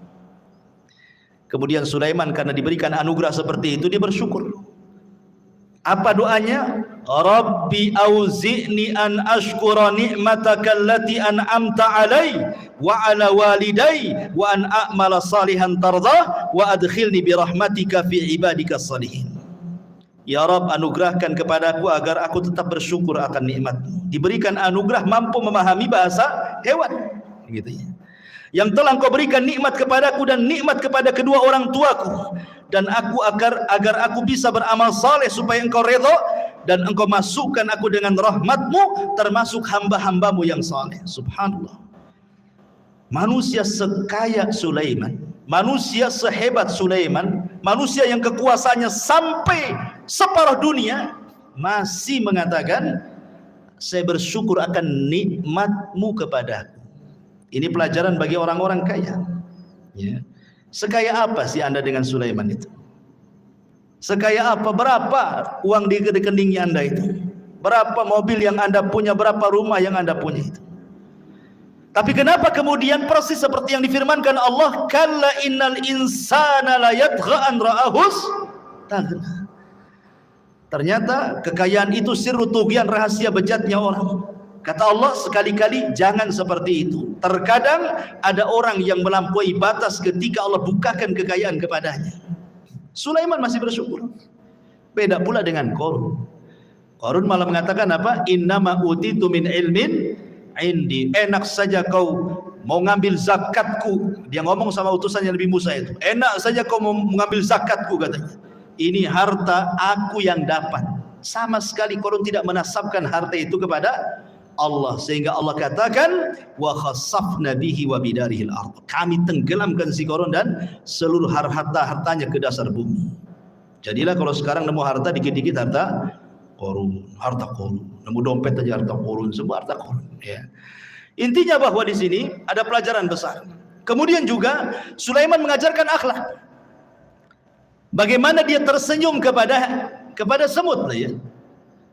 Kemudian Sulaiman karena diberikan anugerah seperti itu, dia bersyukur. Apa doanya? Rabbi auzi'ni an ashkura ni'mataka allati an'amta alai wa ala walidai wa an a'mala salihan tardah wa adkhilni bi rahmatika fi ibadika salihin. Ya Rabb, anugerahkan kepadaku agar aku tetap bersyukur akan nikmat-Mu. Diberikan anugerah mampu memahami bahasa hewan, gitu ya. Yang telah Engkau berikan nikmat kepadaku dan nikmat kepada kedua orang tuaku, dan aku agar aku bisa beramal saleh supaya Engkau redha dan Engkau masukkan aku dengan rahmat-Mu termasuk hamba-hamba-Mu yang saleh. Subhanallah. Manusia sekaya Sulaiman, manusia sehebat Sulaiman, manusia yang kekuasaannya sampai separuh dunia, masih mengatakan, saya bersyukur akan nikmat-Mu kepadaku. Ini pelajaran bagi orang-orang kaya, ya. Sekaya apa sih Anda dengan Sulaiman itu? Sekaya apa? Berapa uang di rekeningnya Anda itu? Berapa mobil yang Anda punya? Berapa rumah yang Anda punya itu? Tapi kenapa kemudian persis seperti yang difirmankan Allah, kalla innal insana la yatgha an ra'ahus taghna. Ternyata kekayaan itu sirru tughyan, rahasia bejatnya orang. Kata Allah, sekali-kali jangan seperti itu. Terkadang ada orang yang melampaui batas ketika Allah bukakan kekayaan kepadanya. Sulaiman masih bersyukur. Beda pula dengan Qarun. Qarun malah mengatakan apa? Innama utitu min ilmin indi. Enak saja kau mau ngambil zakatku. Dia ngomong sama utusannya Nabi Musa itu. Enak saja kau mau mengambil zakatku, katanya. Ini harta aku yang dapat. Sama sekali Qarun tidak menasabkan harta itu kepada Allah, sehingga Allah katakan wa khassafna bihi wa bidarihil ardh. Kami tenggelamkan si Qarun dan seluruh harta-hartanya ke dasar bumi. Jadilah kalau sekarang nemu harta dikit-dikit harta Qarun, harta Qarun. Nemu dompet aja harta Qarun, semua harta Qarun, ya. Intinya bahwa di sini ada pelajaran besar. Kemudian juga Sulaiman mengajarkan akhlak. Bagaimana dia tersenyum kepada semut, ya.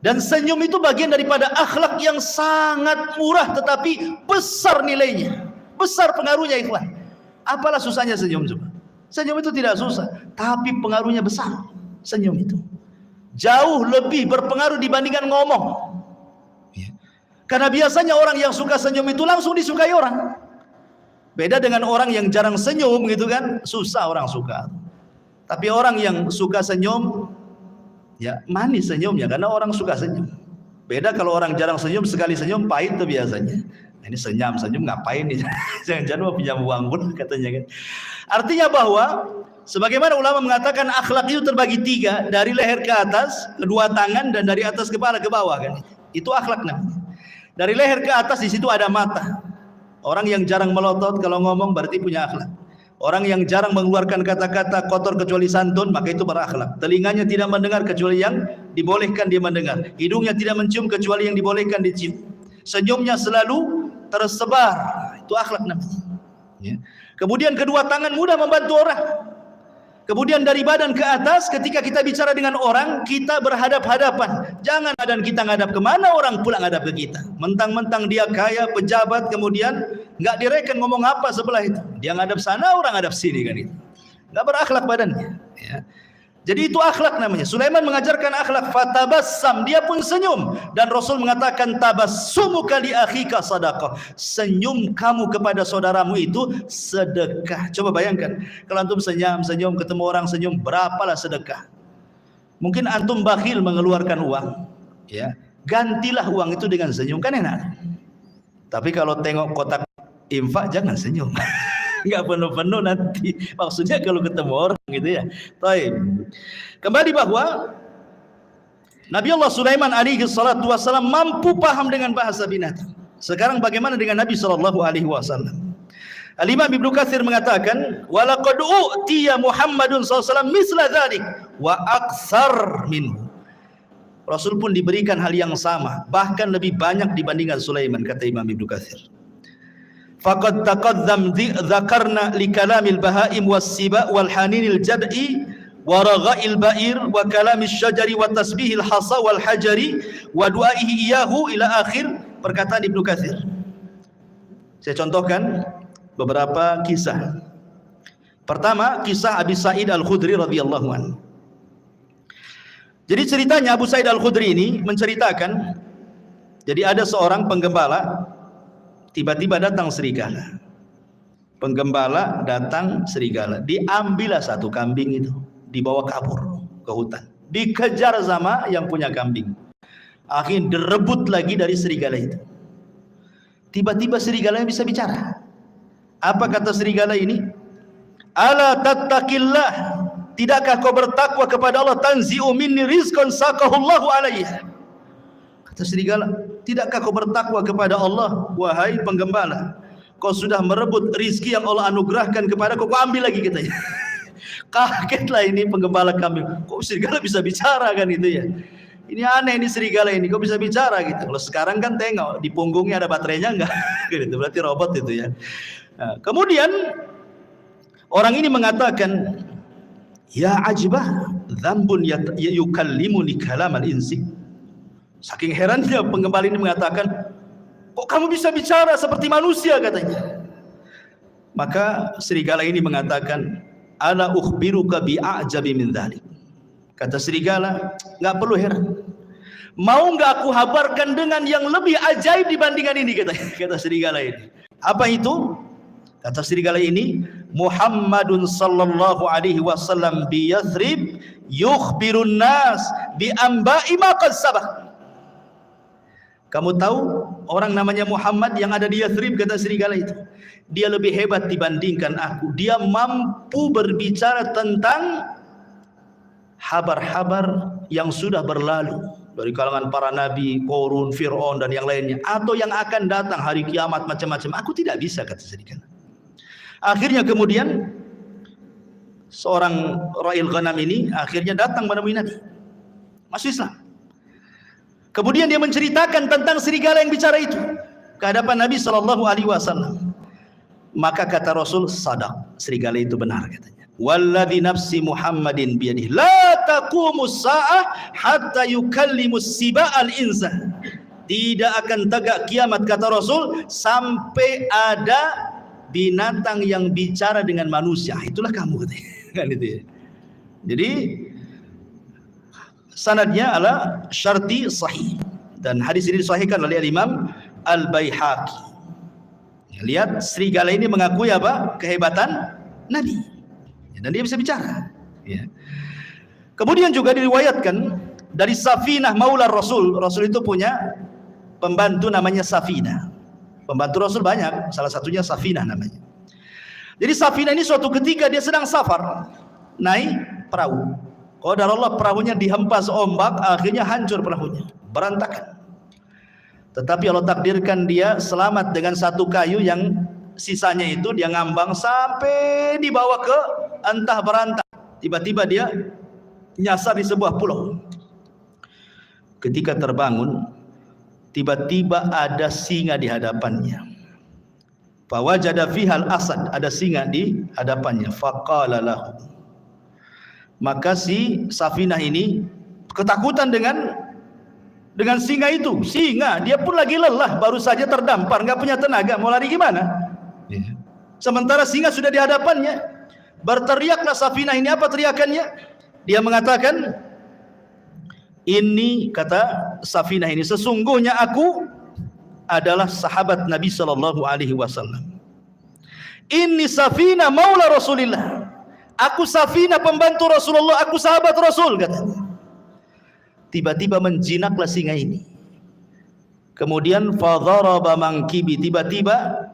Dan senyum itu bagian daripada akhlak yang sangat murah tetapi besar nilainya, besar pengaruhnya, ikhwan. Apalah susahnya senyum coba? Senyum itu tidak susah, tapi pengaruhnya besar. Senyum itu jauh lebih berpengaruh dibandingkan ngomong. Karena biasanya orang yang suka senyum itu langsung disukai orang. Beda dengan orang yang jarang senyum gitu kan, susah orang suka. Tapi orang yang suka senyum, ya manis senyumnya karena orang suka senyum. Beda kalau orang jarang senyum, sekali senyum pahit tuh biasanya. Nah, ini senyum ngapain nih? Jangan-jangan mau pinjam uang pun katanya kan. Artinya bahwa sebagaimana ulama mengatakan akhlak itu terbagi tiga, dari leher ke atas, kedua tangan, dan dari atas kepala ke bawah kan. Itu akhlak namanya. Dari leher ke atas di situ ada mata. Orang yang jarang melotot kalau ngomong berarti punya akhlak. Orang yang jarang mengeluarkan kata-kata kotor kecuali santun, maka itu berakhlak. Telinganya tidak mendengar kecuali yang dibolehkan dia mendengar. Hidungnya tidak mencium kecuali yang dibolehkan dicium. Senyumnya selalu tersebar. Itu akhlak namanya. Ya. Kemudian kedua tangan mudah membantu orang. Kemudian dari badan ke atas, ketika kita bicara dengan orang, kita berhadap-hadapan. Jangan badan kita ngadap kemana, orang pula ngadap ke kita. Mentang-mentang dia kaya, pejabat, kemudian nggak direken ngomong apa sebelah itu. Dia ngadap sana, orang ngadap sini kan itu. Nggak berakhlak badannya. Ya. Jadi itu akhlak namanya. Sulaiman mengajarkan akhlak, fatabassam, dia pun senyum. Dan Rasul mengatakan tabassumuka li akhika sadaqah. Senyum kamu kepada saudaramu itu sedekah. Coba bayangkan, kalau antum senyum ketemu orang senyum, berapalah sedekah. Mungkin antum bakhil mengeluarkan uang, ya. Gantilah uang itu dengan senyum, kan enak. Tapi kalau tengok kotak infak jangan senyum. Enggak penuh-penuh nanti. Maksudnya kalau ketemu orang gitu ya. Baik. Kembali bahwa Nabi Allah Sulaiman alaihi salatu wasallam mampu paham dengan bahasa binatang. Sekarang bagaimana dengan Nabi sallallahu alaihi wasallam? Al-Imam Ibnu Katsir mengatakan, "Wa laqad u'tiya Muhammadun sallallahu alaihi wasallam misla dzalik wa aktsar minhu." Rasul pun diberikan hal yang sama, bahkan lebih banyak dibandingkan Sulaiman, kata Imam Ibnu Katsir. Faqad taqaddam dzakarna li kalamil bahaim was-siba wal haninil jad'i wa ragha'il ba'ir wa kalamish syajari wa tasbihil hasa wal hajari wa du'aihi iyahu ila akhir perkataan Ibnu Katsir. Saya contohkan beberapa kisah. Pertama, kisah Abi Sa'id Al-Khudri radhiyallahu anhu. Jadi ceritanya Abu Sa'id Al-Khudri ini menceritakan, jadi ada seorang penggembala, tiba-tiba datang serigala. Penggembala datang serigala, diambillah satu kambing itu, dibawa kabur ke hutan, dikejar sama yang punya kambing. Akhirnya direbut lagi dari serigala itu. Tiba-tiba serigalanya bisa bicara. Apa kata serigala ini? Ala tattaqillah, tidakkah kau bertakwa kepada Allah? Tanzi'u minni rizqan saqahullahu alayya. Kata serigala, tidakkah kau bertakwa kepada Allah, wahai penggembala? Kau sudah merebut rizki yang Allah anugerahkan kepada kau, kau ambil lagi, katanya. Kagetlah ini penggembala kambing. Kok serigala bisa bicara kan itu ya? Ini aneh ini serigala ini, kok bisa bicara gitu. Kalau sekarang kan tengok di punggungnya ada baterainya enggak? Gitu, berarti robot itu ya. Nah, kemudian orang ini mengatakan, ya ajibah, dzambun yukallimuni kalamal insi. Saking herannya penggembala ini mengatakan, kok kamu bisa bicara seperti manusia, katanya. Maka serigala ini mengatakan, ana ukhbiruka bi'ajabi min dzalik. Kata serigala, nggak perlu heran. Mau nggak aku habarkan dengan yang lebih ajaib dibandingkan ini, kata serigala ini. Apa itu? Kata serigala ini, Muhammadun sallallahu alaihi wasallam bi Yathrib yukhbirun nas bi amba'i ma qad sabaq. Kamu tahu orang namanya Muhammad yang ada di Yathrib, kata serigala itu. Dia lebih hebat dibandingkan aku. Dia mampu berbicara tentang habar-habar yang sudah berlalu dari kalangan para nabi, Qarun, Fir'aun dan yang lainnya, atau yang akan datang hari kiamat macam-macam. Aku tidak bisa, kata serigala. Akhirnya kemudian seorang ra'il ghanam ini akhirnya datang menemui Nabi, masuk Islam. Kemudian dia menceritakan tentang serigala yang bicara itu ke hadapan Nabi sallallahu alaihi wasallam. Maka kata Rasul, sadaq, serigala itu benar, katanya. Walladzi nafsi Muhammadin biyadihi la taqumus saah hatta yukallimus siba'al insa. Tidak akan tegak kiamat, kata Rasul, sampai ada binatang yang bicara dengan manusia. Itulah kamu, katanya. Kan itu ya. Jadi sanadnya adalah syarti sahih, dan hadis ini disahihkan oleh Imam Al-Baihaqi. Lihat, serigala ini mengakui apa? Kehebatan Nabi, dan dia bisa bicara ya. Kemudian juga diriwayatkan dari Safinah maula Rasul. Rasul itu punya pembantu namanya Safinah. Pembantu Rasul banyak, salah satunya Safinah namanya. Jadi Safinah ini suatu ketika dia sedang safar, naik perahu. Qadarullah, perahunya dihempas ombak, akhirnya hancur perahunya, berantakan. Tetapi Allah takdirkan dia selamat dengan satu kayu yang sisanya itu dia ngambang sampai dibawa ke entah berantah. Tiba-tiba dia nyasar di sebuah pulau. Ketika terbangun, tiba-tiba ada singa di hadapannya. Fawajada fihal asad, ada singa di hadapannya. Faqala lahu. Maka si Safinah ini ketakutan dengan singa itu. Singa, dia pun lagi lelah, baru saja terdampar, nggak punya tenaga, mau lari gimana? Sementara singa sudah di hadapannya. Berteriaklah Safinah ini, apa teriakannya? Dia mengatakan, ini, kata Safinah ini, sesungguhnya aku adalah sahabat Nabi sallallahu alaihi wasallam. Ini Safinah maula Rasulillah. Aku Safinah pembantu Rasulullah, aku sahabat Rasul, katanya. Tiba-tiba menjinaklah singa ini. Kemudian fadharaba mankibi, tiba-tiba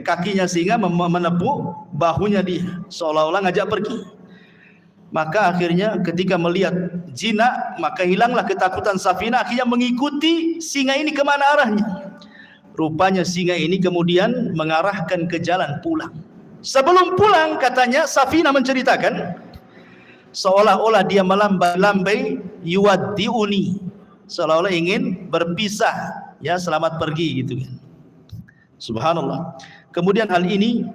kakinya singa menepuk bahunya dia, seolah-olah ngajak pergi. Maka akhirnya ketika melihat jinak, maka hilanglah ketakutan Safinah, akhirnya mengikuti singa ini kemana arahnya. Rupanya singa ini kemudian mengarahkan ke jalan pulang. Sebelum pulang, katanya Safinah menceritakan, seolah-olah dia melambai-lambai, yuwaddi'uni, seolah-olah ingin berpisah, ya, selamat pergi gitu kan. Subhanallah. Kemudian hal ini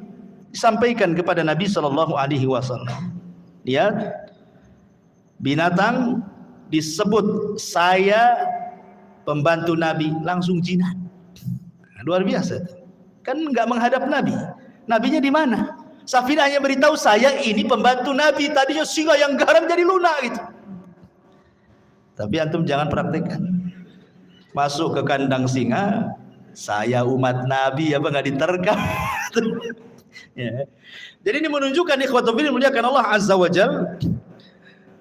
disampaikan kepada Nabi sallallahu alaihi wasallam. Lihat, binatang disebut saya pembantu Nabi, langsung jinak. Luar biasa. Kan enggak menghadap Nabi. Nabinya di mana? Safinah hanya beritahu, saya ini pembantu Nabi. Tadinya singa yang garam jadi lunak gitu. Tapi antum jangan praktekkan. Masuk ke kandang singa, saya umat Nabi apa nggak diterkam? Ya. Jadi ini menunjukkan ikhwatul fillah muliakan Allah Azza wa Jalla,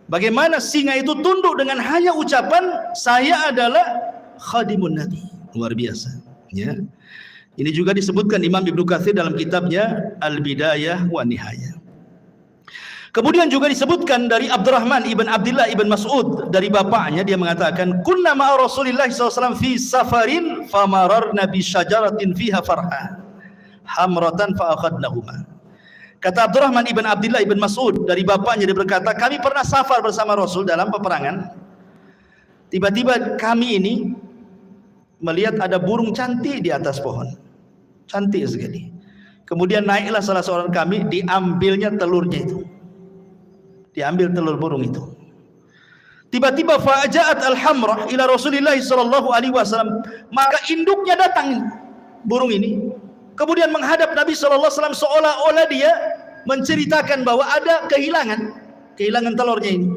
bagaimana singa itu tunduk dengan hanya ucapan saya adalah khadimun Nabi. Luar biasa. Ya. Ini juga disebutkan Imam Ibnu Katsir dalam kitabnya Al-Bidayah wa Nihayah. Kemudian juga disebutkan dari Abdurrahman ibn Abdullah ibn Mas'ud dari bapaknya, dia mengatakan kunna ma'a Rasulillah SAW fi safarin famararna bi syajaratin fiha farha hamratan fa akhadnahuma. Kata Abdurrahman ibn Abdullah ibn Mas'ud dari bapaknya, dia berkata kami pernah safar bersama Rasul dalam peperangan. Tiba-tiba kami ini melihat ada burung cantik di atas pohon, cantik sekali. Kemudian naiklah salah seorang kami, diambilnya telurnya itu, diambil telur burung itu. Tiba-tiba fa'aja'at al-hamrah ila Rasulillah sallallahu alaihi wasallam, maka induknya datang burung ini, kemudian menghadap Nabi sallallahu alaihi wasallam seolah-olah dia menceritakan bahwa ada kehilangan telurnya ini.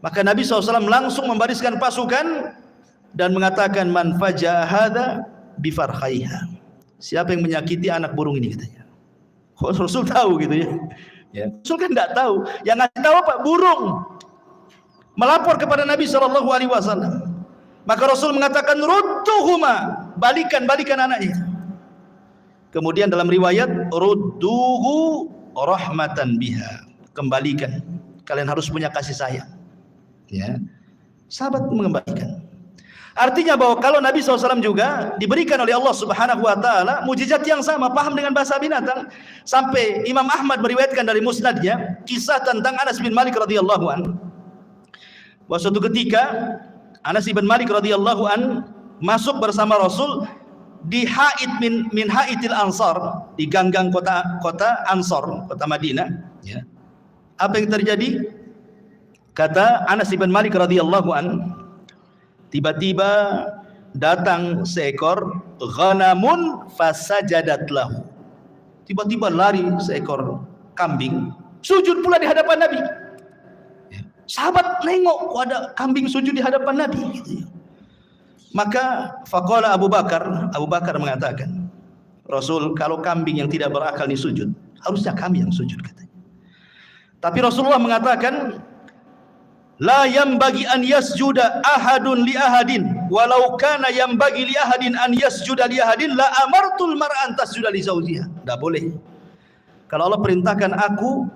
Maka Nabi SAW langsung membariskan pasukan dan mengatakan man faja'a hadza bi farhaiha. Siapa yang menyakiti anak burung ini, katanya. Rasul tahu gitu ya. Ya, Rasul kan tidak tahu. Yang ngasih tahu apa? Burung. Melapor kepada Nabi SAW. Maka Rasul mengatakan rudduhuma, balikan anaknya. Kemudian dalam riwayat rudduhu rahmatan biha, kembalikan. Kalian harus punya kasih sayang. Ya, sahabat mengembalikan. Artinya bahwa kalau Nabi SAW juga diberikan oleh Allah Subhanahu wa Ta'ala mujizat yang sama, paham dengan bahasa binatang. Sampai Imam Ahmad meriwayatkan dari musnadnya kisah tentang Anas bin Malik radhiyallahu anhu. Bahwa suatu ketika Anas bin Malik radhiyallahu anhu masuk bersama Rasul di haid min haidil Ansar, di ganggang kota Ansar, kota Madinah. Ya. Apa yang terjadi? Kata Anas bin Malik radhiyallahu anhu, tiba-tiba datang seekor ghanamun fasajadat lahu. Tiba-tiba lari seekor kambing, sujud pula di hadapan Nabi. Sahabat nengok, kok ada kambing sujud di hadapan Nabi gitu. Maka faqala Abu Bakar mengatakan, Rasul, kalau kambing yang tidak berakal ini sujud, harusnya kami yang sujud, katanya. Tapi Rasulullah mengatakan, la yambagi an yasjuda ahadun li ahadin walau kana yambagi li ahadin an yasjuda li ahadin la amartul mar'an tasjuda li zawjiha. Tidak boleh. Kalau Allah perintahkan aku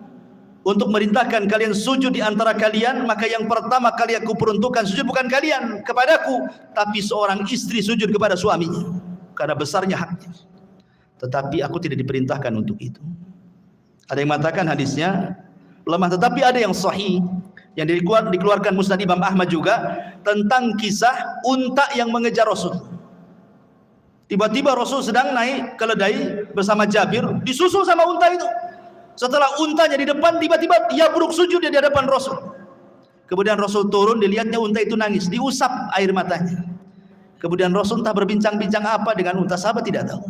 untuk merintahkan kalian sujud di antara kalian, maka yang pertama kali aku peruntukkan sujud bukan kalian kepadaku, tapi seorang istri sujud kepada suaminya, karena besarnya haknya. Tetapi aku tidak diperintahkan untuk itu. Ada yang mengatakan hadisnya lemah, tetapi ada yang sahih yang dikeluarkan Musnad Imam Ahmad juga tentang kisah unta yang mengejar Rasul. Tiba-tiba Rasul sedang naik keledai bersama Jabir, disusul sama unta itu. Setelah untanya di depan, tiba-tiba ia buruk sujud di hadapan Rasul. Kemudian Rasul turun, dilihatnya unta itu nangis, diusap air matanya. Kemudian Rasul entah berbincang-bincang apa dengan unta, sahabat tidak tahu.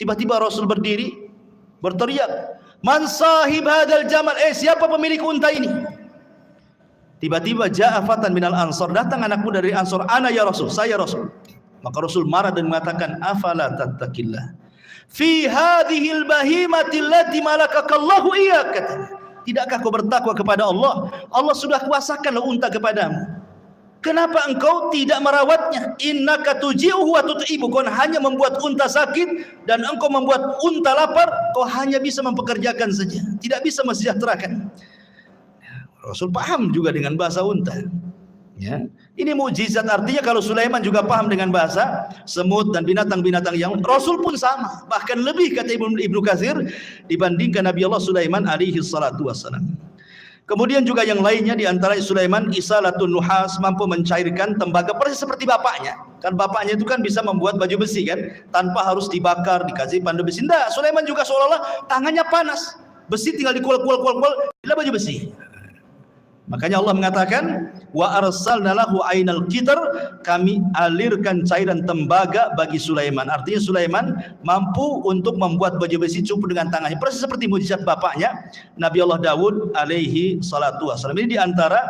Tiba-tiba Rasul berdiri, berteriak, man sahib hadal jamal, siapa pemilik unta ini? Tiba-tiba ja'a fatan minal ansar, datang anak muda dari Ansar, ana ya Rasul, saya Rasul. Maka Rasul marah dan mengatakan, afala tattaqillah fi hadhil bahimati allati malakakallahu iyyak. Tidakkah kau bertakwa kepada Allah? Allah sudah kuasakan unta kepadamu. Kenapa engkau tidak merawatnya? Innaka tuji'uhu wa tut'ibu. Kau hanya membuat unta sakit dan engkau membuat unta lapar. Kau hanya bisa mempekerjakan saja, tidak bisa mensejahterakan. Rasul paham juga dengan bahasa unta. Ya. Ini mukjizat, artinya kalau Sulaiman juga paham dengan bahasa semut dan binatang-binatang yang Rasul pun sama, bahkan lebih, kata Ibnu Katsir, dibandingkan Nabi Allah Sulaiman alaihi salatu wassalam. Kemudian juga yang lainnya, di antara Sulaiman isalatun nuhas, mampu mencairkan tembaga persis seperti bapaknya. Kan bapaknya itu kan bisa membuat baju besi kan, tanpa harus dibakar, dikasih pandu besi. Tidak, Sulaiman juga seolah-olah tangannya panas, besi tinggal dikual-kual, bila baju besi. Makanya Allah mengatakan wa arsalna lahu ainal qitr, kami alirkan cairan tembaga bagi Sulaiman. Artinya Sulaiman mampu untuk membuat baju besi cukup dengan tangannya, persis seperti mujizat bapaknya Nabi Allah Daud alaihi salatu wasallam. Ini di antara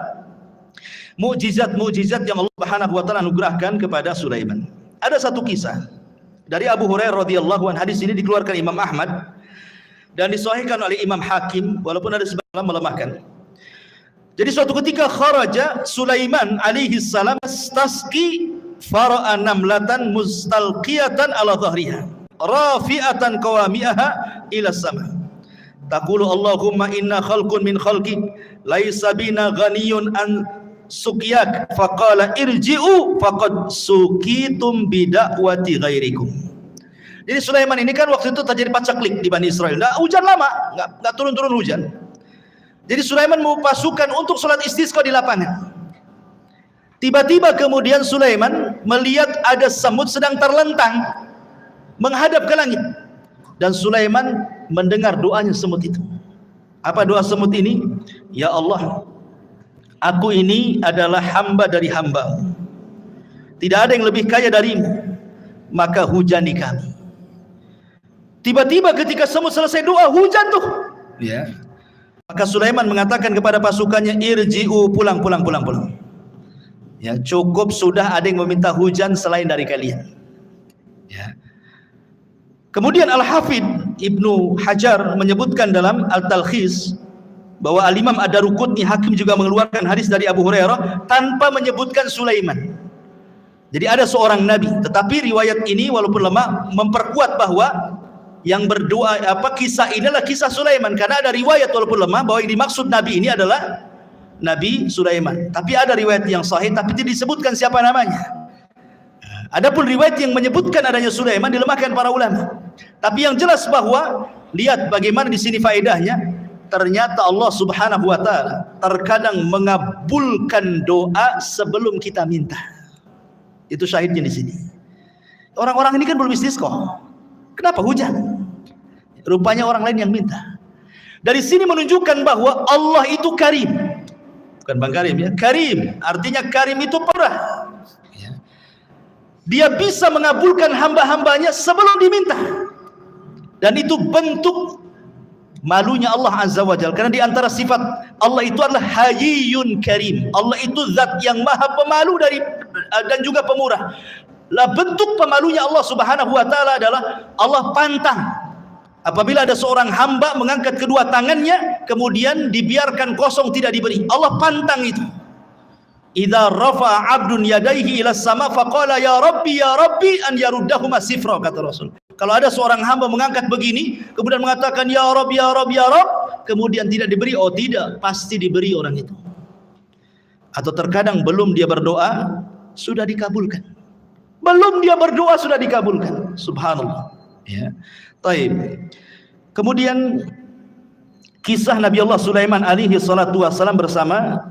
mukjizat-mukjizat yang Allah Subhanahu wa taala anugerahkan kepada Sulaiman. Ada satu kisah dari Abu Hurairah radhiyallahu anhu. Hadis ini dikeluarkan Imam Ahmad dan disahihkan oleh Imam Hakim walaupun ada sebagian melemahkan. Jadi suatu ketika kharaja Sulaiman alaihi salam tasqi fara'a namlatan mustalqiyatan ala dhahriha rafi'atan qawami'aha ila sama. Taqulu Allahumma inna khalqun min khalqik laisa bina ghaniyun an suqyak faqala irji'u faqad suqitum bidakwati ghairikum. Jadi Sulaiman ini kan waktu itu terjadi pacaklik di Bani Israel. Nah, hujan lama, enggak turun-turun hujan. Jadi Sulaiman mau pasukan untuk sholat istisqa di lapangan. Tiba-tiba kemudian Sulaiman melihat ada semut sedang terlentang menghadap ke langit. Dan Sulaiman mendengar doanya semut itu. Apa doa semut ini? Ya Allah, aku ini adalah hamba dari hamba-Mu. Tidak ada yang lebih kaya darimu, maka hujani kami. Tiba-tiba ketika semut selesai doa, hujan tuh. Ya. Maka Sulaiman mengatakan kepada pasukannya, irji'u, pulang. Ya, cukup sudah ada yang meminta hujan selain dari kalian. Ya. Kemudian Al-Hafidh Ibnu Hajar menyebutkan dalam Al-Talkhis bahwa Al-Imam Ad-Daruqutni Hakim juga mengeluarkan hadis dari Abu Hurairah tanpa menyebutkan Sulaiman. Jadi ada seorang nabi, tetapi riwayat ini walaupun lemah memperkuat bahwa yang berdoa kisah ini adalah kisah Sulaiman, karena ada riwayat walaupun lemah bahwa yang dimaksud nabi ini adalah Nabi Sulaiman. Tapi ada riwayat yang sahih tapi tidak disebutkan siapa namanya. Adapun riwayat yang menyebutkan adanya Sulaiman dilemahkan para ulama. Tapi yang jelas bahwa lihat bagaimana di sini faedahnya, ternyata Allah Subhanahu wa taala terkadang mengabulkan doa sebelum kita minta. Itu syahidnya di sini. Orang-orang ini kan belum istisqa. Kenapa hujan? Rupanya orang lain yang minta. Dari sini menunjukkan bahwa Allah itu karim. Bukan Bang Karim ya, karim. Artinya karim itu pemurah. Ya. Dia bisa mengabulkan hamba-hambanya sebelum diminta. Dan itu bentuk malunya Allah Azza wa Jalla. Karena di antara sifat Allah itu adalah Hayyun Karim. Allah itu zat yang maha pemalu dan juga pemurah. Lah bentuk pemalunya Allah Subhanahu wa taala adalah Allah pantang apabila ada seorang hamba mengangkat kedua tangannya kemudian dibiarkan kosong tidak diberi. Allah pantang itu. Idza rafa'a 'abdun yadayhi ila sama faqala ya rabbi an yaruddahuma sifra, kata Rasul. Kalau ada seorang hamba mengangkat begini kemudian mengatakan ya Rabb, kemudian tidak diberi, oh tidak, pasti diberi orang itu. Atau terkadang belum dia berdoa sudah dikabulkan. Belum dia berdoa sudah dikabulkan. Subhanallah. Ya. Taib. Kemudian kisah Nabi Allah Sulaiman alaihi salatu wasalam bersama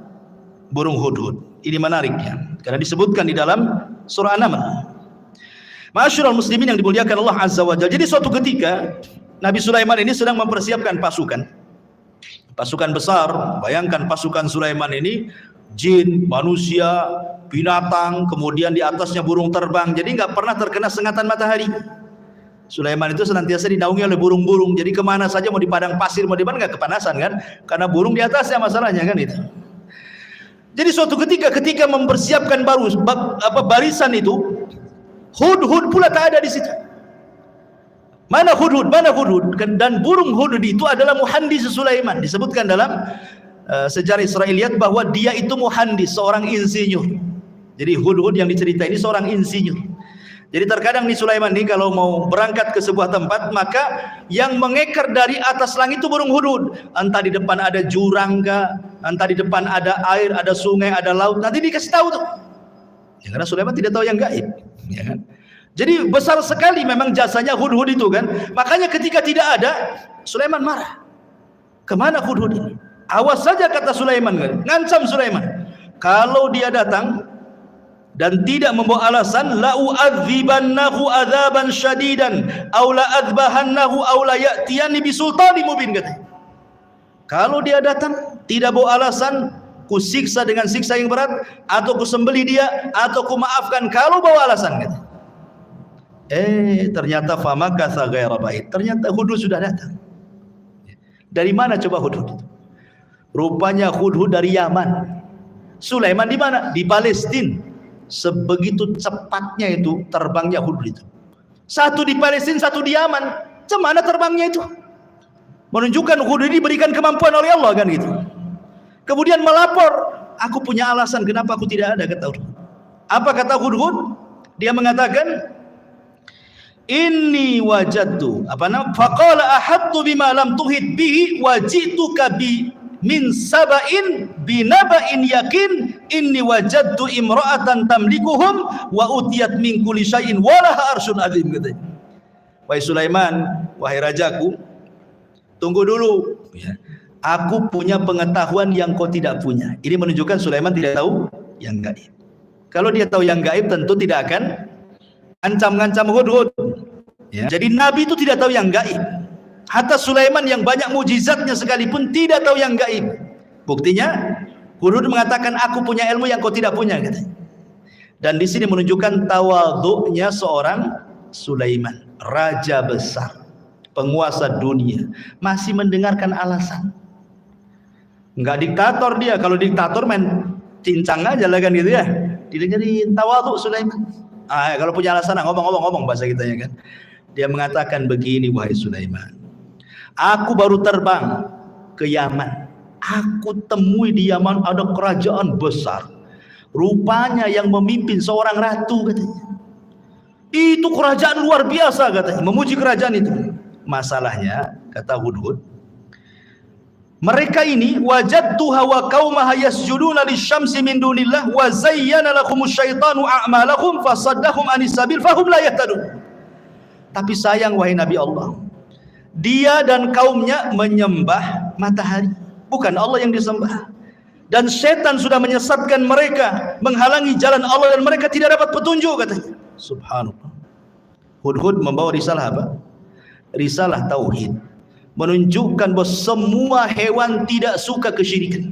burung hudhud. Ini menariknya karena disebutkan di dalam surah An-Naml. Ma'asyiral muslimin yang dimuliakan Allah Azza wa Jalla. Jadi suatu ketika Nabi Sulaiman ini sedang mempersiapkan pasukan. Pasukan besar. Bayangkan pasukan Sulaiman ini jin, manusia, binatang, kemudian di atasnya burung terbang. Jadi nggak pernah terkena sengatan matahari. Sulaiman itu senantiasa dinaungi oleh burung-burung. Jadi kemana saja, mau di padang pasir, mau di mana, nggak kepanasan kan? Karena burung di atasnya masalahnya kan itu. Jadi suatu ketika mempersiapkan barisan itu, hudhud pula tak ada di situ. Mana hudhud? Dan burung hudhud itu adalah muhandis Sulaiman. Disebutkan dalam sejarah Israiliyat bahwa dia itu muhandis, seorang insinyur. Jadi hudhud yang diceritain ini seorang insinyur. Jadi terkadang nih Sulaiman nih kalau mau berangkat ke sebuah tempat, maka yang mengeker dari atas langit itu burung hudhud. Entah di depan ada jurang kah, entah di depan ada air, ada sungai, ada laut, nanti dikasih tahu tuh. Ya, karena Sulaiman tidak tahu yang gaib, ya kan? Jadi besar sekali memang jasanya hudhud itu kan. Makanya ketika tidak ada, Sulaiman marah. Kemana hudhud ini? Awas saja, kata Sulaiman, ngancam Sulaiman. Kalau dia datang dan tidak membawa alasan, la u'adzibannahu adzaban syadidan aw la adzbahannahu aw la ya'tiyani bisultanin mubin, kata. Kalau dia datang tidak bawa alasan, ku siksa dengan siksa yang berat, atau ku sembelih dia, atau ku maafkan kalau bawa alasan, kata. Ternyata famakatha ghaira ba'id. Ternyata hudhud sudah datang. Dari mana coba hudhud itu? Rupanya hudhud dari Yaman. Sulaiman di mana? Di Palestina. Sebegitu cepatnya itu terbangnya hudhud itu. Satu di Palestina, satu di Yaman. Cemana terbangnya itu? Menunjukkan hudhud diberikan kemampuan oleh Allah kan gitu. Kemudian melapor, aku punya alasan kenapa aku tidak ada, kata hudhud. Apa kata hudhud? Dia mengatakan, inni wajadtu faqala ahattu bima lam tuhid bihi wajituka bi min saba'in binaba'in yakin inni wajadtu imra'atan tamlikuhum wa utiyat min kulli syai'in wa laha arsyun azim, katanya. Wahai Sulaiman, wahai rajaku, tunggu dulu ya. Aku punya pengetahuan yang kau tidak punya. Ini menunjukkan Sulaiman tidak tahu yang gaib. Kalau dia tahu yang gaib tentu tidak akan ancam-ngancam hudhud ya. Jadi Nabi itu tidak tahu yang gaib. Hatta Sulaiman yang banyak mujizatnya sekalipun tidak tahu yang gaib. Buktinya hudhud mengatakan aku punya ilmu yang kau tidak punya, katanya. Dan di sini menunjukkan tawadhu'nya seorang Sulaiman, raja besar, penguasa dunia, masih mendengarkan alasan. Enggak diktator dia. Kalau diktator main cincang aja lah kan gitu ya. Didengerin tawadhu Sulaiman. Kalau punya alasan ngomong bahasa kita ya kan. Dia mengatakan begini, wahai Sulaiman, aku baru terbang ke Yaman. Aku temui di Yaman ada kerajaan besar. Rupanya yang memimpin seorang ratu, katanya. Itu kerajaan luar biasa, katanya. Memuji kerajaan itu. Masalahnya, kata hudhud, mereka ini wajadtuha wa qaumaha yasjuduna lisyamsi min dunillah wa zayyana lahumus syaitanu a'malahum fasaddahum anis sabil fahum la yahtadun. Tapi sayang wahai Nabi Allah, dia dan kaumnya menyembah matahari, bukan Allah yang disembah. Dan setan sudah menyesatkan mereka, menghalangi jalan Allah dan mereka tidak dapat petunjuk, katanya. Subhanallah. Hudhud membawa risalah apa? Risalah tauhid, menunjukkan bahwa semua hewan tidak suka kesyirikan.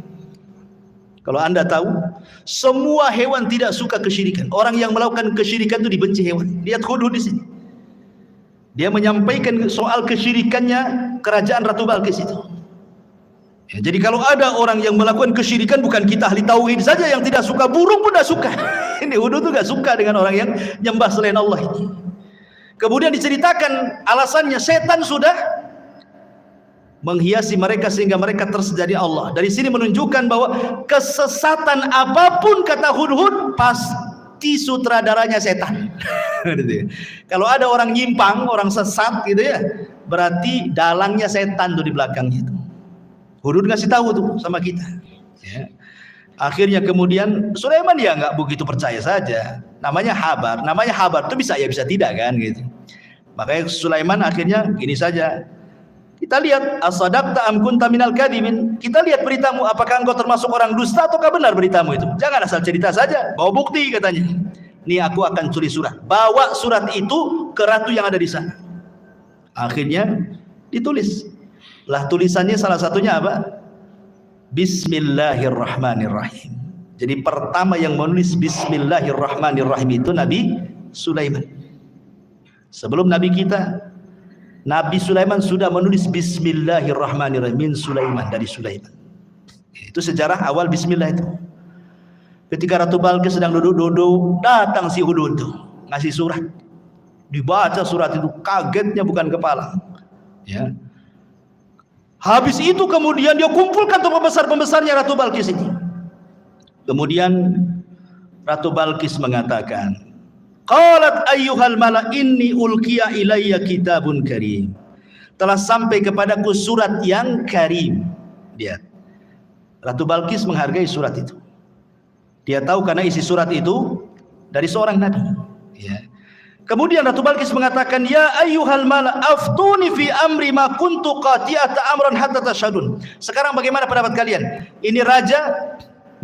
Kalau Anda tahu, semua hewan tidak suka kesyirikan. Orang yang melakukan kesyirikan itu dibenci hewan. Lihat hudhud di sini. Dia menyampaikan soal kesyirikannya kerajaan Ratu Balqis itu. Ya, jadi kalau ada orang yang melakukan kesyirikan, bukan kita ahli tauhid saja yang tidak suka, burung pun tidak suka. Ini hudhud itu tidak suka dengan orang yang nyembah selain Allah ini. Kemudian diceritakan alasannya, setan sudah menghiasi mereka sehingga mereka tersedari Allah. Dari sini menunjukkan bahwa kesesatan apapun, kata hudhud, pasti sutradaranya setan. Kalau ada orang nyimpang, orang sesat gitu ya, berarti dalangnya setan tuh di belakangnya itu. Hudhud ngasih tahu tuh sama kita ya. Akhirnya kemudian Sulaiman ya nggak begitu percaya saja. Namanya habar itu bisa ya bisa tidak kan gitu. Makanya Sulaiman akhirnya gini saja. Kita lihat asadaqta am kunta minal kadhibin. Kita lihat beritamu, apakah engkau termasuk orang dusta ataukah benar beritamu itu. Jangan asal cerita saja, bawa bukti, katanya. Nih aku akan tulis surat. Bawa surat itu ke ratu yang ada di sana. Akhirnya ditulis. Lah tulisannya salah satunya apa? Bismillahirrahmanirrahim. Jadi pertama yang menulis Bismillahirrahmanirrahim itu Nabi Sulaiman. Sebelum Nabi kita, Nabi Sulaiman sudah menulis Bismillahirrahmanirrahim min Sulaiman, dari Sulaiman. Itu sejarah awal Bismillah itu. Ketika Ratu Balqis sedang duduk-duduk, datang si hudhud itu ngasih surat. Dibaca surat itu, kagetnya bukan kepala. Ya. Habis itu kemudian dia kumpulkan tuh pembesar-pembesarnya Ratu Balqis ini. Kemudian Ratu Balqis mengatakan, qalat ayyuhal mala inni ulqiya ilayya kitabun karim. Telah sampai kepadaku surat yang karim. Lihat. Ratu Balqis menghargai surat itu. Dia tahu karena isi surat itu dari seorang nabi. Ya. Kemudian Ratu Balqis mengatakan, ya ayyuhal mala aftuni fi amri ma kuntu qati'ata amran hatta tashhadun. Sekarang bagaimana pendapat kalian? Ini raja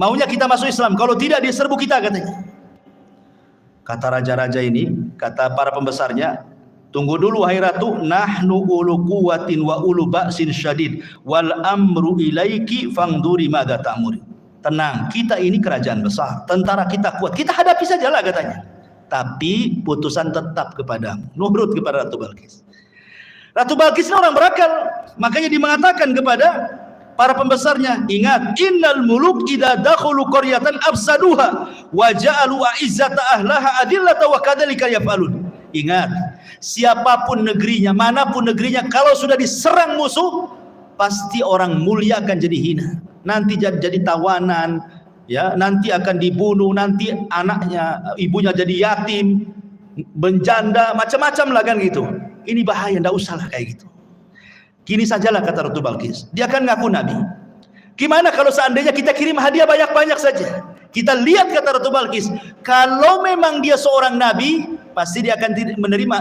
maunya kita masuk Islam, kalau tidak dia serbu kita, katanya. Kata raja-raja ini, kata para pembesarnya, tunggu dulu wahai ratu, nahnu ulu quwwatin wa ulu ba'sin syadid wal amru ilaiki fangduri madza ta'muri. Tenang, kita ini kerajaan besar, tentara kita kuat, kita hadapi sajalah, katanya. Tapi putusan tetap kepadamu, nurut kepada Ratu Balqis. Ratu Balqis ini orang berakal, makanya dia mengatakan kepada para pembesarnya. Ingat, innal muluk idza dakhulu qaryatan afsaduha wa ja'alu a'izzata ahlaha adillata wa kadzalika yaf'alun. Ingat, siapapun negerinya, manapun negerinya, kalau sudah diserang musuh, pasti orang mulia akan jadi hina. Nanti jadi tawanan, ya, nanti akan dibunuh, nanti anaknya, ibunya jadi yatim, menjanda, macam-macam lah kan gitu. Ini bahaya, enggak usahlah kayak gitu. Gini sajalah kata Ratu Balqis, dia kan ngaku nabi. Gimana kalau seandainya kita kirim hadiah banyak-banyak saja? Kita lihat kata Ratu Balqis, kalau memang dia seorang nabi, pasti dia akan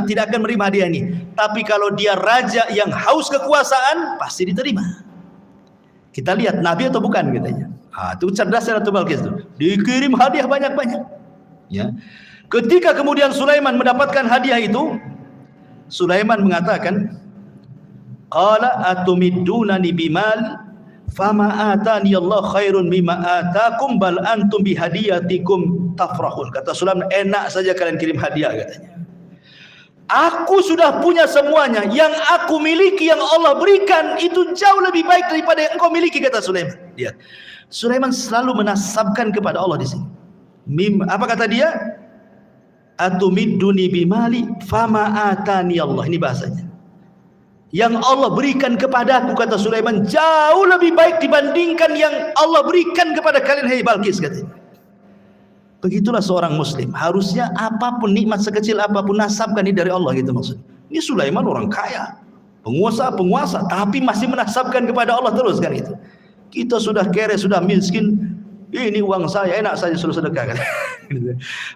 tidak akan menerima hadiah ini. Tapi kalau dia raja yang haus kekuasaan, pasti diterima. Kita lihat nabi atau bukan katanya. Itu cerdasnya Ratu Balqis itu. Dikirim hadiah banyak-banyak. Ya. Ketika kemudian Sulaiman mendapatkan hadiah itu, Sulaiman mengatakan, qala atumiddunani bimal fama atani Allah khairun mimma atakum bal antum bihadiyatikum tafrahun. Kata Sulaiman, enak saja kalian kirim hadiah katanya. Aku sudah punya semuanya, yang aku miliki, yang Allah berikan itu jauh lebih baik daripada yang engkau miliki, kata Sulaiman. Lihat, Sulaiman selalu menasabkan kepada Allah di sini. Apa kata dia? Atumidduni bimali fama atani Allah. Ini bahasanya. Yang Allah berikan kepadaku, kata Sulaiman, jauh lebih baik dibandingkan yang Allah berikan kepada kalian, hai Balqis, katanya. Begitulah seorang muslim, harusnya apapun nikmat sekecil apapun nasabkan ini dari Allah, gitu maksudnya. Ini Sulaiman orang kaya, penguasa, tapi masih menasabkan kepada Allah terus kan itu. Kita sudah kere, sudah miskin, ini uang saya, enak saja suruh sedekah kan.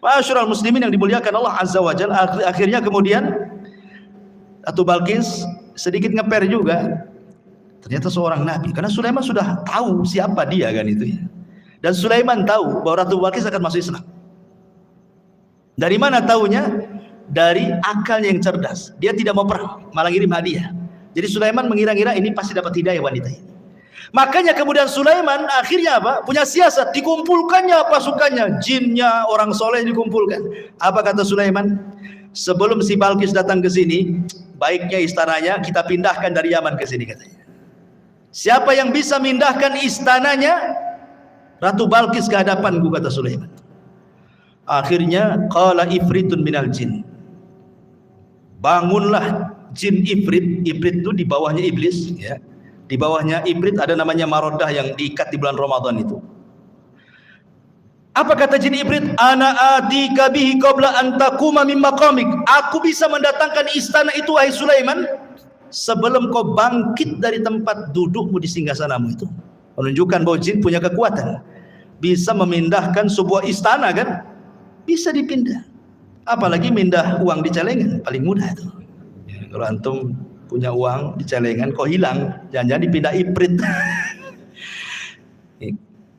Masyarul muslimin yang dimuliakan Allah Azza wa Jalla. Akhirnya kemudian Ratu Balqis sedikit ngeper juga. Ternyata seorang nabi, karena Sulaiman sudah tahu siapa dia kan itu ya. Dan Sulaiman tahu bahwa Ratu Balqis akan masuk Islam. Dari mana taunya? Dari akalnya yang cerdas. Dia tidak mau perang, malah ngirim hadiah. Jadi Sulaiman mengira-ngira ini pasti dapat hidayah wanita ini. Makanya kemudian Sulaiman akhirnya apa? Punya siasat, dikumpulkannya pasukannya, jinnya, orang soleh dikumpulkan. Apa kata Sulaiman? Sebelum si Balqis datang ke sini, baiknya istananya kita pindahkan dari Yaman ke sini, katanya. Siapa yang bisa mindahkan istananya Ratu Balqis ke hadapanku, kata Sulaiman. Akhirnya qala ifritun minal jin. Bangunlah jin ifrit. Ifrit itu di bawahnya iblis, ya. Di bawahnya ifrit ada namanya Maroddah yang diikat di bulan Ramadan itu. Apa kata jin ifrit? Ana atika bihi qabla an taquma min maqamik. Aku bisa mendatangkan istana itu, wahai Sulaiman, sebelum kau bangkit dari tempat dudukmu di singgasanamu itu. Menunjukkan bahwa jin punya kekuatan, bisa memindahkan sebuah istana kan, bisa dipindah. Apalagi mindah uang di celengan, paling mudah itu. Ya, kalau antum punya uang di celengan kok hilang, jangan-jangan dipindah ifrit.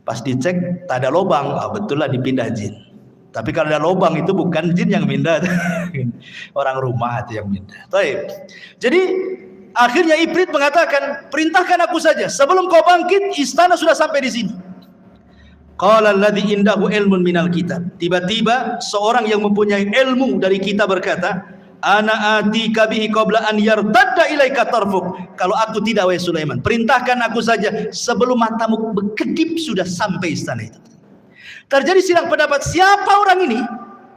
Pas dicek tak ada lubang, betul lah dipindah jin. Tapi kalau ada lubang itu bukan jin yang mindah, orang rumah itu yang mindah. Baik. Jadi akhirnya ifrit mengatakan, perintahkan aku saja, sebelum kau bangkit istana sudah sampai di sini. Qala alladzi indahu ilmun minal kitab. Tiba-tiba seorang yang mempunyai ilmu dari kitab berkata, ana atika bihi qabla an yartadda ilaika tarfuk. Kalau aku tidak, wahai Sulaiman, perintahkan aku saja sebelum matamu berkedip sudah sampai istana itu. Terjadi silang pendapat, siapa orang ini?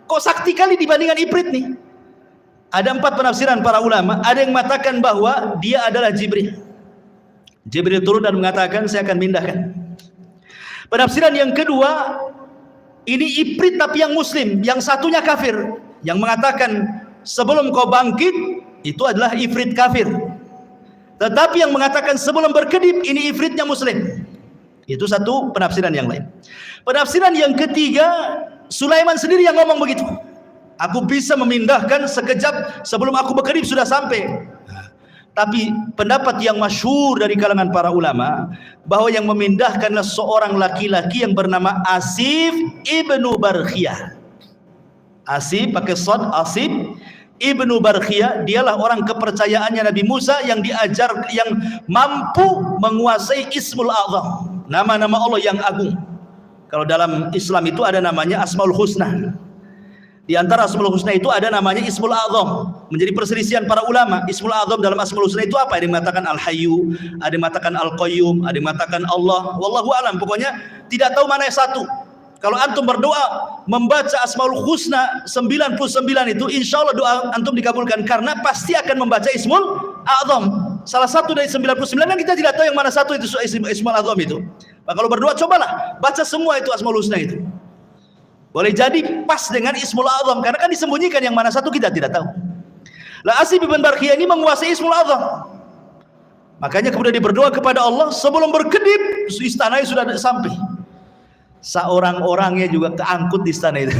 Kok sakti kali dibandingkan ifrit nih? Ada 4 penafsiran para ulama. Ada yang mengatakan bahwa dia adalah Jibril. Jibril turun dan mengatakan, saya akan mindahkan. Penafsiran yang kedua, ini ifrit tapi yang muslim, yang satunya kafir, yang mengatakan sebelum kau bangkit itu adalah ifrit kafir. Tetapi yang mengatakan sebelum berkedip ini ifritnya muslim. Itu satu penafsiran yang lain. Penafsiran yang ketiga, Sulaiman sendiri yang ngomong begitu. Aku bisa memindahkan sekejap sebelum aku berkedip sudah sampai. Tapi pendapat yang masyhur dari kalangan para ulama bahwa yang memindahkanlah seorang laki-laki yang bernama Asif ibnu Barkhiyah. Asif pakai shad, Asif ibnu Barkhiyah, dialah orang kepercayaannya Nabi Musa yang diajar, yang mampu menguasai Ismul A'zam, nama-nama Allah yang agung. Kalau dalam Islam itu ada namanya Asmaul Husna. Di antara Asmaul Husna itu ada namanya Ismul A'zam. Menjadi perselisihan para ulama. Ismul A'zam dalam Asmaul Husna itu apa? Ada yang mengatakan Al-Hayyu, ada yang mengatakan Al-Qayyum, ada yang mengatakan Allah. Wallahu a'lam. Pokoknya tidak tahu mana yang satu. Kalau antum berdoa membaca Asmaul Husna 99 itu, insya Allah doa antum dikabulkan, karena pasti akan membaca Ismul A'zam. Salah satu dari 99 yang kita tidak tahu yang mana satu itu Ismul A'zam itu. Nah, kalau berdoa cobalah baca semua itu Asmaul Husna itu. Boleh jadi pas dengan Ismul A'zam, karena kan disembunyikan yang mana satu kita tidak tahu. Lah Asy bin Barqiyah ini menguasai Ismul A'zam. Makanya kemudian dia berdoa kepada Allah, sebelum berkedip istananya sudah sampai. Seorang-orangnya juga keangkut di istana itu.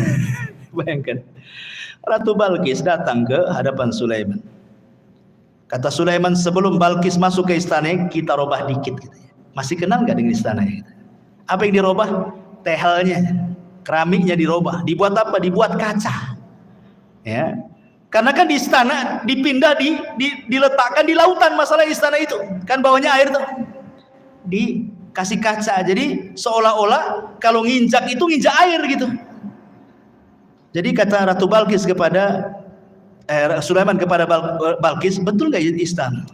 Bayangkan. Ratu Balkis datang ke hadapan Sulaiman. Kata Sulaiman, sebelum Balkis masuk ke istana, kita robah dikit katanya. Masih kenal nggak dengan istana itu? Apa yang dirobah? Tehelnya. Keramiknya dirubah, dibuat apa? Dibuat kaca. Ya. Karena kan di istana dipindah diletakkan di lautan, masalah istana itu. Kan bawahnya air tuh. Dikasih kaca. Jadi seolah-olah kalau nginjak itu nginjak air gitu. Jadi kata Ratu Balkis kepada Sulaiman kepada Balkis, betul nggak istana?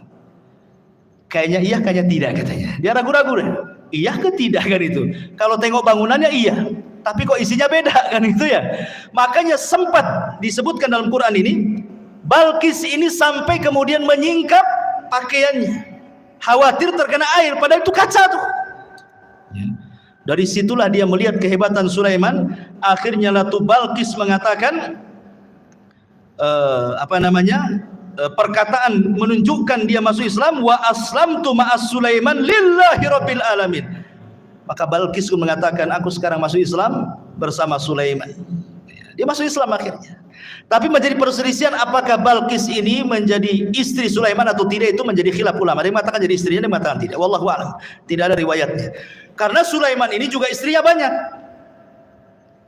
Kayaknya iya, kayaknya tidak katanya. Dia ragu-ragu deh. Iya ke tidak kan itu? Kalau tengok bangunannya iya. Tapi kok isinya beda kan itu ya. Makanya sempat disebutkan dalam Quran ini, Balkis ini sampai kemudian menyingkap pakaiannya, khawatir terkena air, padahal itu kaca tuh. Ya. Dari situlah dia melihat kehebatan Sulaiman. Akhirnya Ratu Balkis mengatakan perkataan menunjukkan dia masuk Islam, wa aslamtu ma'as Sulaiman lillahi rabbil alamin. Maka Balkis pun mengatakan, aku sekarang masuk Islam bersama Sulaiman. Dia masuk Islam akhirnya. Tapi menjadi perselisihan apakah Balkis ini menjadi istri Sulaiman atau tidak, itu menjadi khilaf ulama. Ada yang mengatakan jadi istrinya, ada yang mengatakan tidak. Wallahu a'lam. Tidak ada riwayatnya. Karena Sulaiman ini juga istrinya banyak.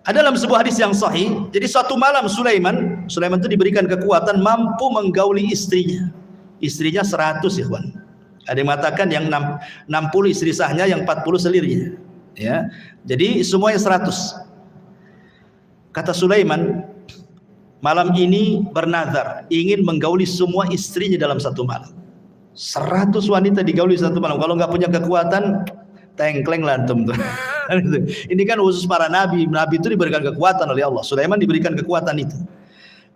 Ada dalam sebuah hadis yang sahih. Jadi suatu malam Sulaiman itu diberikan kekuatan mampu menggauli istrinya. Istrinya 100 ikhwan. Ada yang mengatakan yang 60 istri sahnya, yang 40 selirnya. Ya. Jadi semuanya 100. Kata Sulaiman, malam ini bernazar ingin menggauli semua istrinya dalam satu malam. 100 wanita digauli satu malam. Kalau nggak punya kekuatan, tengkleng lantum tuh. Ini kan khusus para nabi. Nabi itu diberikan kekuatan oleh Allah. Sulaiman diberikan kekuatan itu.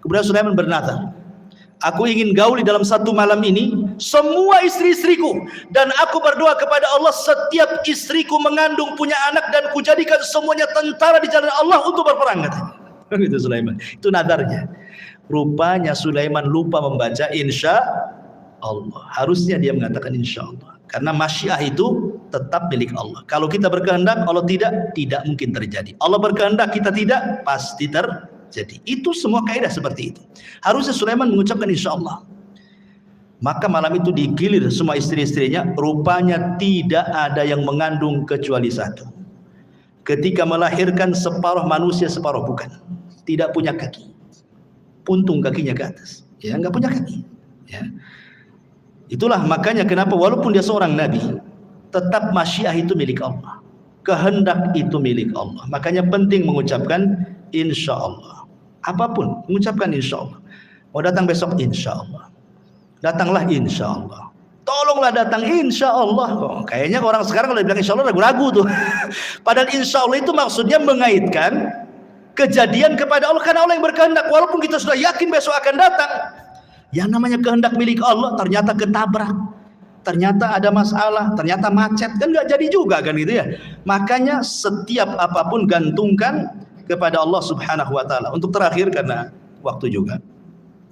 Kemudian Sulaiman bernazar, aku ingin gauli dalam satu malam ini semua istri-istriku, dan aku berdoa kepada Allah setiap istriku mengandung punya anak dan kujadikan semuanya tentara di jalan Allah untuk berperang katanya. Itu Sulaiman. Itu nadarnya. Rupanya Sulaiman lupa membaca insya Allah. Harusnya dia mengatakan insya Allah. Karena masyiah itu tetap milik Allah. Kalau kita berkehendak, Allah tidak mungkin terjadi. Allah berkehendak, kita tidak, pasti terjadi. Itu semua kaidah seperti itu. Harusnya Sulaiman mengucapkan insya Allah. Maka malam itu digilir semua istri-istrinya. Rupanya tidak ada yang mengandung kecuali satu. Ketika melahirkan, separuh manusia, separuh bukan. Tidak punya kaki. Puntung kakinya ke atas. Ya, nggak punya kaki. Ya. Itulah makanya kenapa walaupun dia seorang nabi, tetap masyiah itu milik Allah. Kehendak itu milik Allah. Makanya penting mengucapkan insya Allah. Apapun, mengucapkan insya Allah. Mau datang besok, insya Allah. Datanglah insya Allah. Tolonglah datang insya Allah. Oh, kayaknya orang sekarang kalau bilang insya Allah ragu-ragu tuh. Padahal insya Allah itu maksudnya mengaitkan kejadian kepada Allah, karena Allah yang berkehendak. Walaupun kita sudah yakin besok akan datang, yang namanya kehendak milik Allah ternyata ketabrak, ternyata ada masalah, ternyata macet, kan nggak jadi juga kan gitu ya. Makanya setiap apapun gantungkan kepada Allah Subhanahu wa taala. Untuk terakhir karena waktu juga.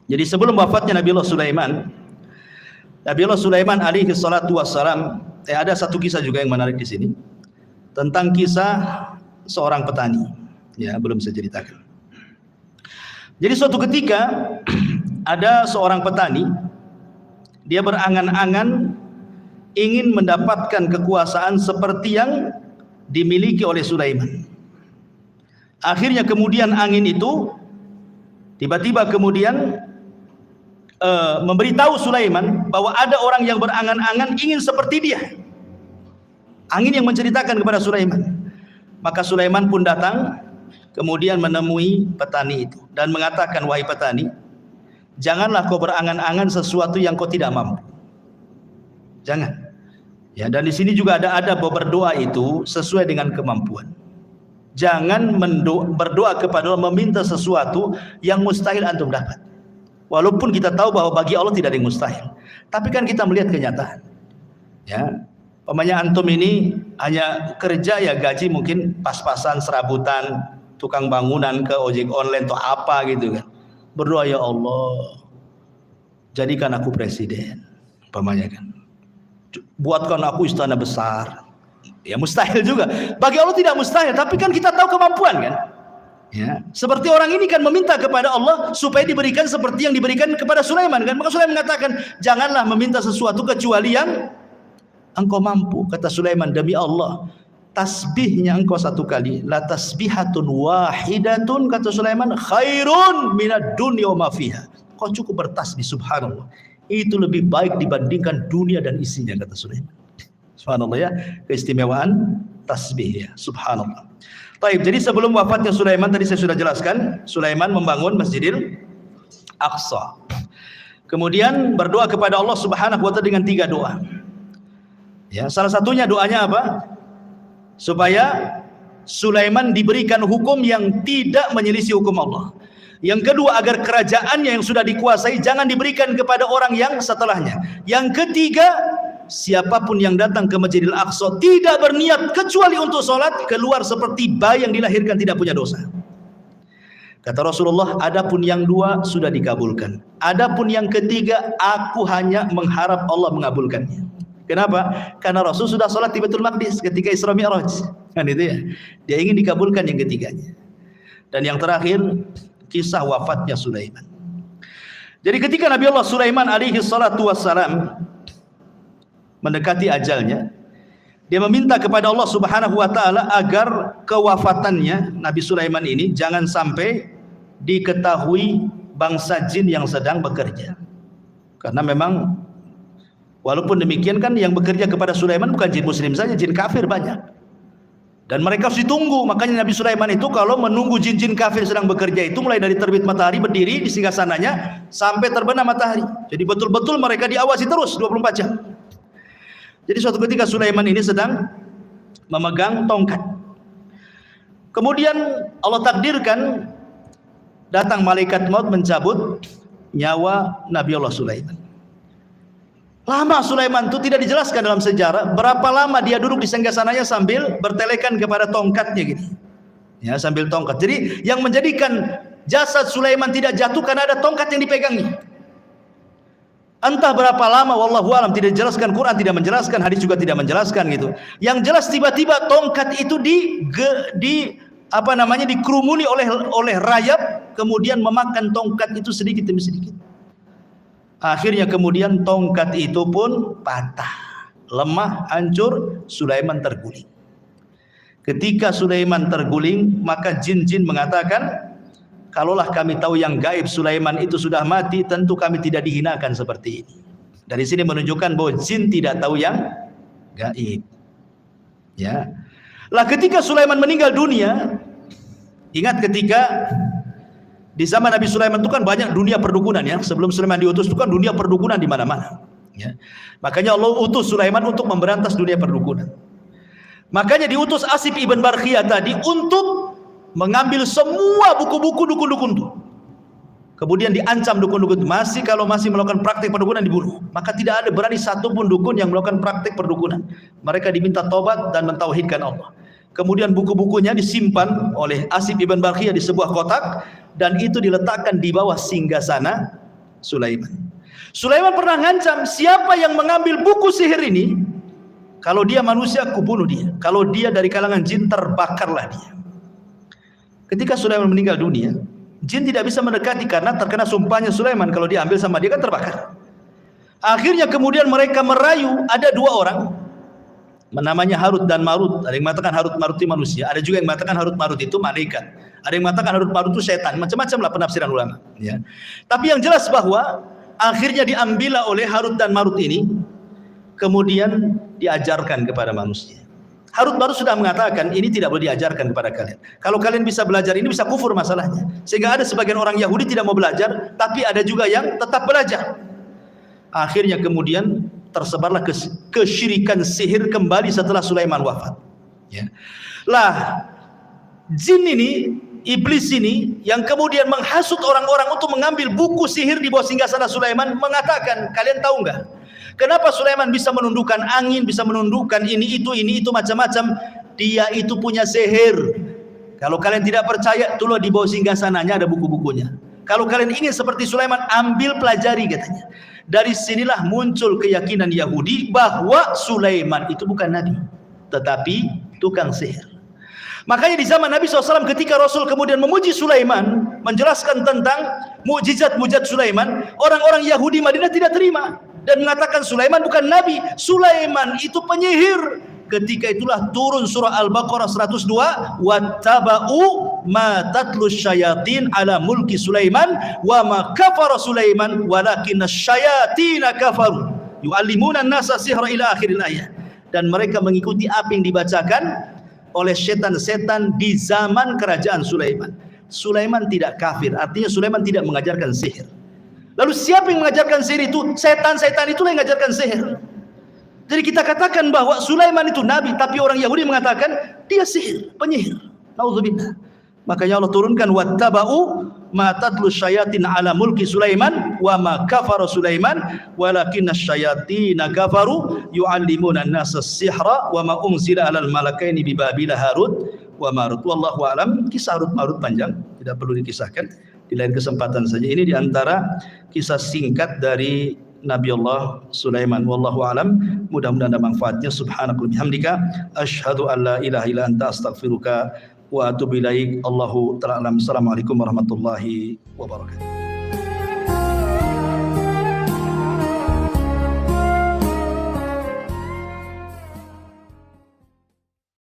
Jadi sebelum wafatnya Nabiullah Sulaiman alaihi salatu wassalam, ada satu kisah juga yang menarik di sini. Tentang kisah seorang petani. Ya, belum saya ceritakan. Jadi suatu ketika ada seorang petani, dia berangan-angan ingin mendapatkan kekuasaan seperti yang dimiliki oleh Sulaiman. Akhirnya kemudian angin itu tiba-tiba kemudian memberitahu Sulaiman bahwa ada orang yang berangan-angan ingin seperti dia. Angin yang menceritakan kepada Sulaiman. Maka Sulaiman pun datang, kemudian menemui petani itu dan mengatakan, wahai petani, janganlah kau berangan-angan sesuatu yang kau tidak mampu. Jangan. Ya, dan di sini juga ada berdoa itu sesuai dengan kemampuan. Jangan berdoa kepada Allah meminta sesuatu yang mustahil antum dapat. Walaupun kita tahu bahwa bagi Allah tidak ada yang mustahil. Tapi kan kita melihat kenyataan. Ya, umpamanya antum ini hanya kerja ya gaji mungkin pas-pasan, serabutan, tukang bangunan ke ojek online atau apa gitu kan. Berdoa, ya Allah, jadikan aku presiden, umpamanya kan. Buatkan aku istana besar. Ya mustahil juga. Bagi Allah tidak mustahil, tapi kan kita tahu kemampuan kan. Ya, seperti orang ini kan meminta kepada Allah supaya diberikan seperti yang diberikan kepada Sulaiman kan. Maka Sulaiman mengatakan, janganlah meminta sesuatu kecuali yang engkau mampu. Kata Sulaiman, demi Allah, tasbihnya engkau satu kali, la tasbihatun wahidatun, kata Sulaiman, khairun minad dunya wa ma fiha. Kau cukup bertasbih, subhanallah, itu lebih baik dibandingkan dunia dan isinya, kata Sulaiman. Subhanallah ya, keistimewaan tasbih ya, subhanallah. Baik, jadi sebelum wafatnya Sulaiman tadi saya sudah jelaskan, Sulaiman membangun Masjidil Aqsa. Kemudian berdoa kepada Allah Subhanahu wa taala dengan 3 doa. Ya, salah satunya doanya apa? Supaya Sulaiman diberikan hukum yang tidak menyelisih hukum Allah. Yang kedua, agar kerajaannya yang sudah dikuasai jangan diberikan kepada orang yang setelahnya. Yang ketiga, siapapun yang datang ke Masjidil Aqsa tidak berniat kecuali untuk sholat, keluar seperti bayi yang dilahirkan tidak punya dosa. Kata Rasulullah, adapun yang 2 sudah dikabulkan. Adapun yang ketiga, aku hanya mengharap Allah mengabulkannya. Kenapa? Karena Rasul sudah sholat di Baitul Maqdis ketika Isra Mi'raj. Kan itu ya. Dia ingin dikabulkan yang ketiganya. Dan yang terakhir, kisah wafatnya Sulaiman. Jadi ketika Nabi Allah Sulaiman alaihi salatu wassalam mendekati ajalnya, dia meminta kepada Allah Subhanahu wa taala agar kewafatannya Nabi Sulaiman ini jangan sampai diketahui bangsa jin yang sedang bekerja. Karena memang walaupun demikian kan yang bekerja kepada Sulaiman bukan jin muslim saja, jin kafir banyak. Dan mereka harus ditunggu. Makanya Nabi Sulaiman itu kalau menunggu jin-jin kafir sedang bekerja itu mulai dari terbit matahari berdiri di singgasananya sampai terbenam matahari. Jadi betul-betul mereka diawasi terus 24 jam. Jadi suatu ketika Sulaiman ini sedang memegang tongkat. Kemudian Allah takdirkan datang malaikat maut mencabut nyawa Nabi Allah Sulaiman. Lama Sulaiman itu tidak dijelaskan dalam sejarah berapa lama dia duduk di singgasananya sambil bertelekan kepada tongkatnya gini. Ya, sambil tongkat. Jadi yang menjadikan jasad Sulaiman tidak jatuh karena ada tongkat yang dipegangnya. Entah berapa lama, wallahu alam, tidak dijelaskan, Quran tidak menjelaskan, hadis juga tidak menjelaskan gitu. Yang jelas tiba-tiba tongkat itu dikerumuni oleh rayap, kemudian memakan tongkat itu sedikit demi sedikit. Akhirnya kemudian tongkat itu pun patah, lemah, hancur, Sulaiman terguling. Ketika Sulaiman terguling, maka jin-jin mengatakan, kalaulah kami tahu yang gaib Sulaiman itu sudah mati, tentu kami tidak dihinakan seperti ini. Dari sini menunjukkan bahwa jin tidak tahu yang gaib. Ya. Lah ketika Sulaiman meninggal dunia, ingat ketika di zaman Nabi Sulaiman itu kan banyak dunia perdukunan ya. Sebelum Sulaiman diutus itu kan dunia perdukunan di mana-mana. Ya. Makanya Allah utus Sulaiman untuk memberantas dunia perdukunan. Makanya diutus Asif ibn Barkhiyah tadi untuk mengambil semua buku-buku dukun-dukun itu. Kemudian diancam dukun-dukun itu, kalau masih melakukan praktik perdukunan dibunuh. Maka tidak ada berani satupun dukun yang melakukan praktik perdukunan. Mereka diminta tobat dan mentauhidkan Allah. Kemudian buku-bukunya disimpan oleh Asif ibn Barkhiyah di sebuah kotak dan itu diletakkan di bawah singgasana Sulaiman. Sulaiman pernah ngancam, siapa yang mengambil buku sihir ini, kalau dia manusia aku bunuh dia, kalau dia dari kalangan jin terbakarlah dia. Ketika Sulaiman meninggal dunia, jin tidak bisa mendekati karena terkena sumpahnya Sulaiman, kalau diambil sama dia kan terbakar. Akhirnya kemudian mereka merayu, ada 2 orang namanya Harut dan Marut. Ada yang mengatakan Harut Marut itu manusia, ada juga yang mengatakan Harut Marut itu malaikat, ada yang mengatakan Harut Marut itu setan, macam-macam lah penafsiran ulama ya. Tapi yang jelas bahwa akhirnya diambillah oleh Harut dan Marut ini, kemudian diajarkan kepada manusia. Harut baru sudah mengatakan ini tidak boleh diajarkan kepada kalian. Kalau kalian bisa belajar ini bisa kufur masalahnya. Sehingga ada sebagian orang Yahudi tidak mau belajar, tapi ada juga yang tetap belajar. Akhirnya kemudian tersebarlah kesyirikan sihir kembali setelah Sulaiman wafat. Ya. Lah, jin ini, iblis ini yang kemudian menghasut orang-orang untuk mengambil buku sihir di bawah singgasana Sulaiman mengatakan, kalian tahu enggak? Kenapa Sulaiman bisa menundukkan angin, bisa menundukkan ini itu macam-macam? Dia itu punya sihir. Kalau kalian tidak percaya, itulah di bawah singgasananya ada buku-bukunya. Kalau kalian ingin seperti Sulaiman, ambil pelajari katanya. Dari sinilah muncul keyakinan Yahudi bahwa Sulaiman itu bukan nabi, tetapi tukang sihir. Makanya di zaman Nabi SAW ketika Rasul kemudian memuji Sulaiman, menjelaskan tentang mukjizat-mukjizat Sulaiman, orang-orang Yahudi Madinah tidak terima dan mengatakan Sulaiman bukan nabi, Sulaiman itu penyihir. Ketika itulah turun surah Al-Baqarah 102, wattaba'u ma tatlus syayatin ala mulki Sulaiman wa ma kafara Sulaiman walakinna syayatina kafaru yu'allimuna an-nasa sihra ila akhiril ayat. Dan mereka mengikuti apa yang dibacakan oleh setan-setan di zaman kerajaan Sulaiman. Sulaiman tidak kafir, artinya Sulaiman tidak mengajarkan sihir. Lalu siapa yang mengajarkan sihir itu? Setan-setan itulah yang mengajarkan sihir. Jadi kita katakan bahwa Sulaiman itu nabi, tapi orang Yahudi mengatakan dia sihir, penyihir. Nauzubillah. Makanya Allah turunkan wattaba'u ma tatlu syayatin ala mulki Sulaiman wa ma kafara Sulaiman walakinna syayatina kafaru yu'allimuna an-nasa sihra wa ma unzila 'alal malakaini bi Babila Harut wa Marut. Wallahu a'lam. Kisah Harut Marut panjang, tidak perlu dikisahkan. Di lain kesempatan saja. Ini diantara kisah singkat dari Nabi Allah Sulaiman. Wallahu a'lam. Mudah-mudahan ada manfaatnya. Subhanakallahumma bihamdika asyhadu an la ilaha illa anta astaghfiruka wa atubu ilaik. Allahu ta'ala alam. Assalamualaikum warahmatullahi wabarakatuh.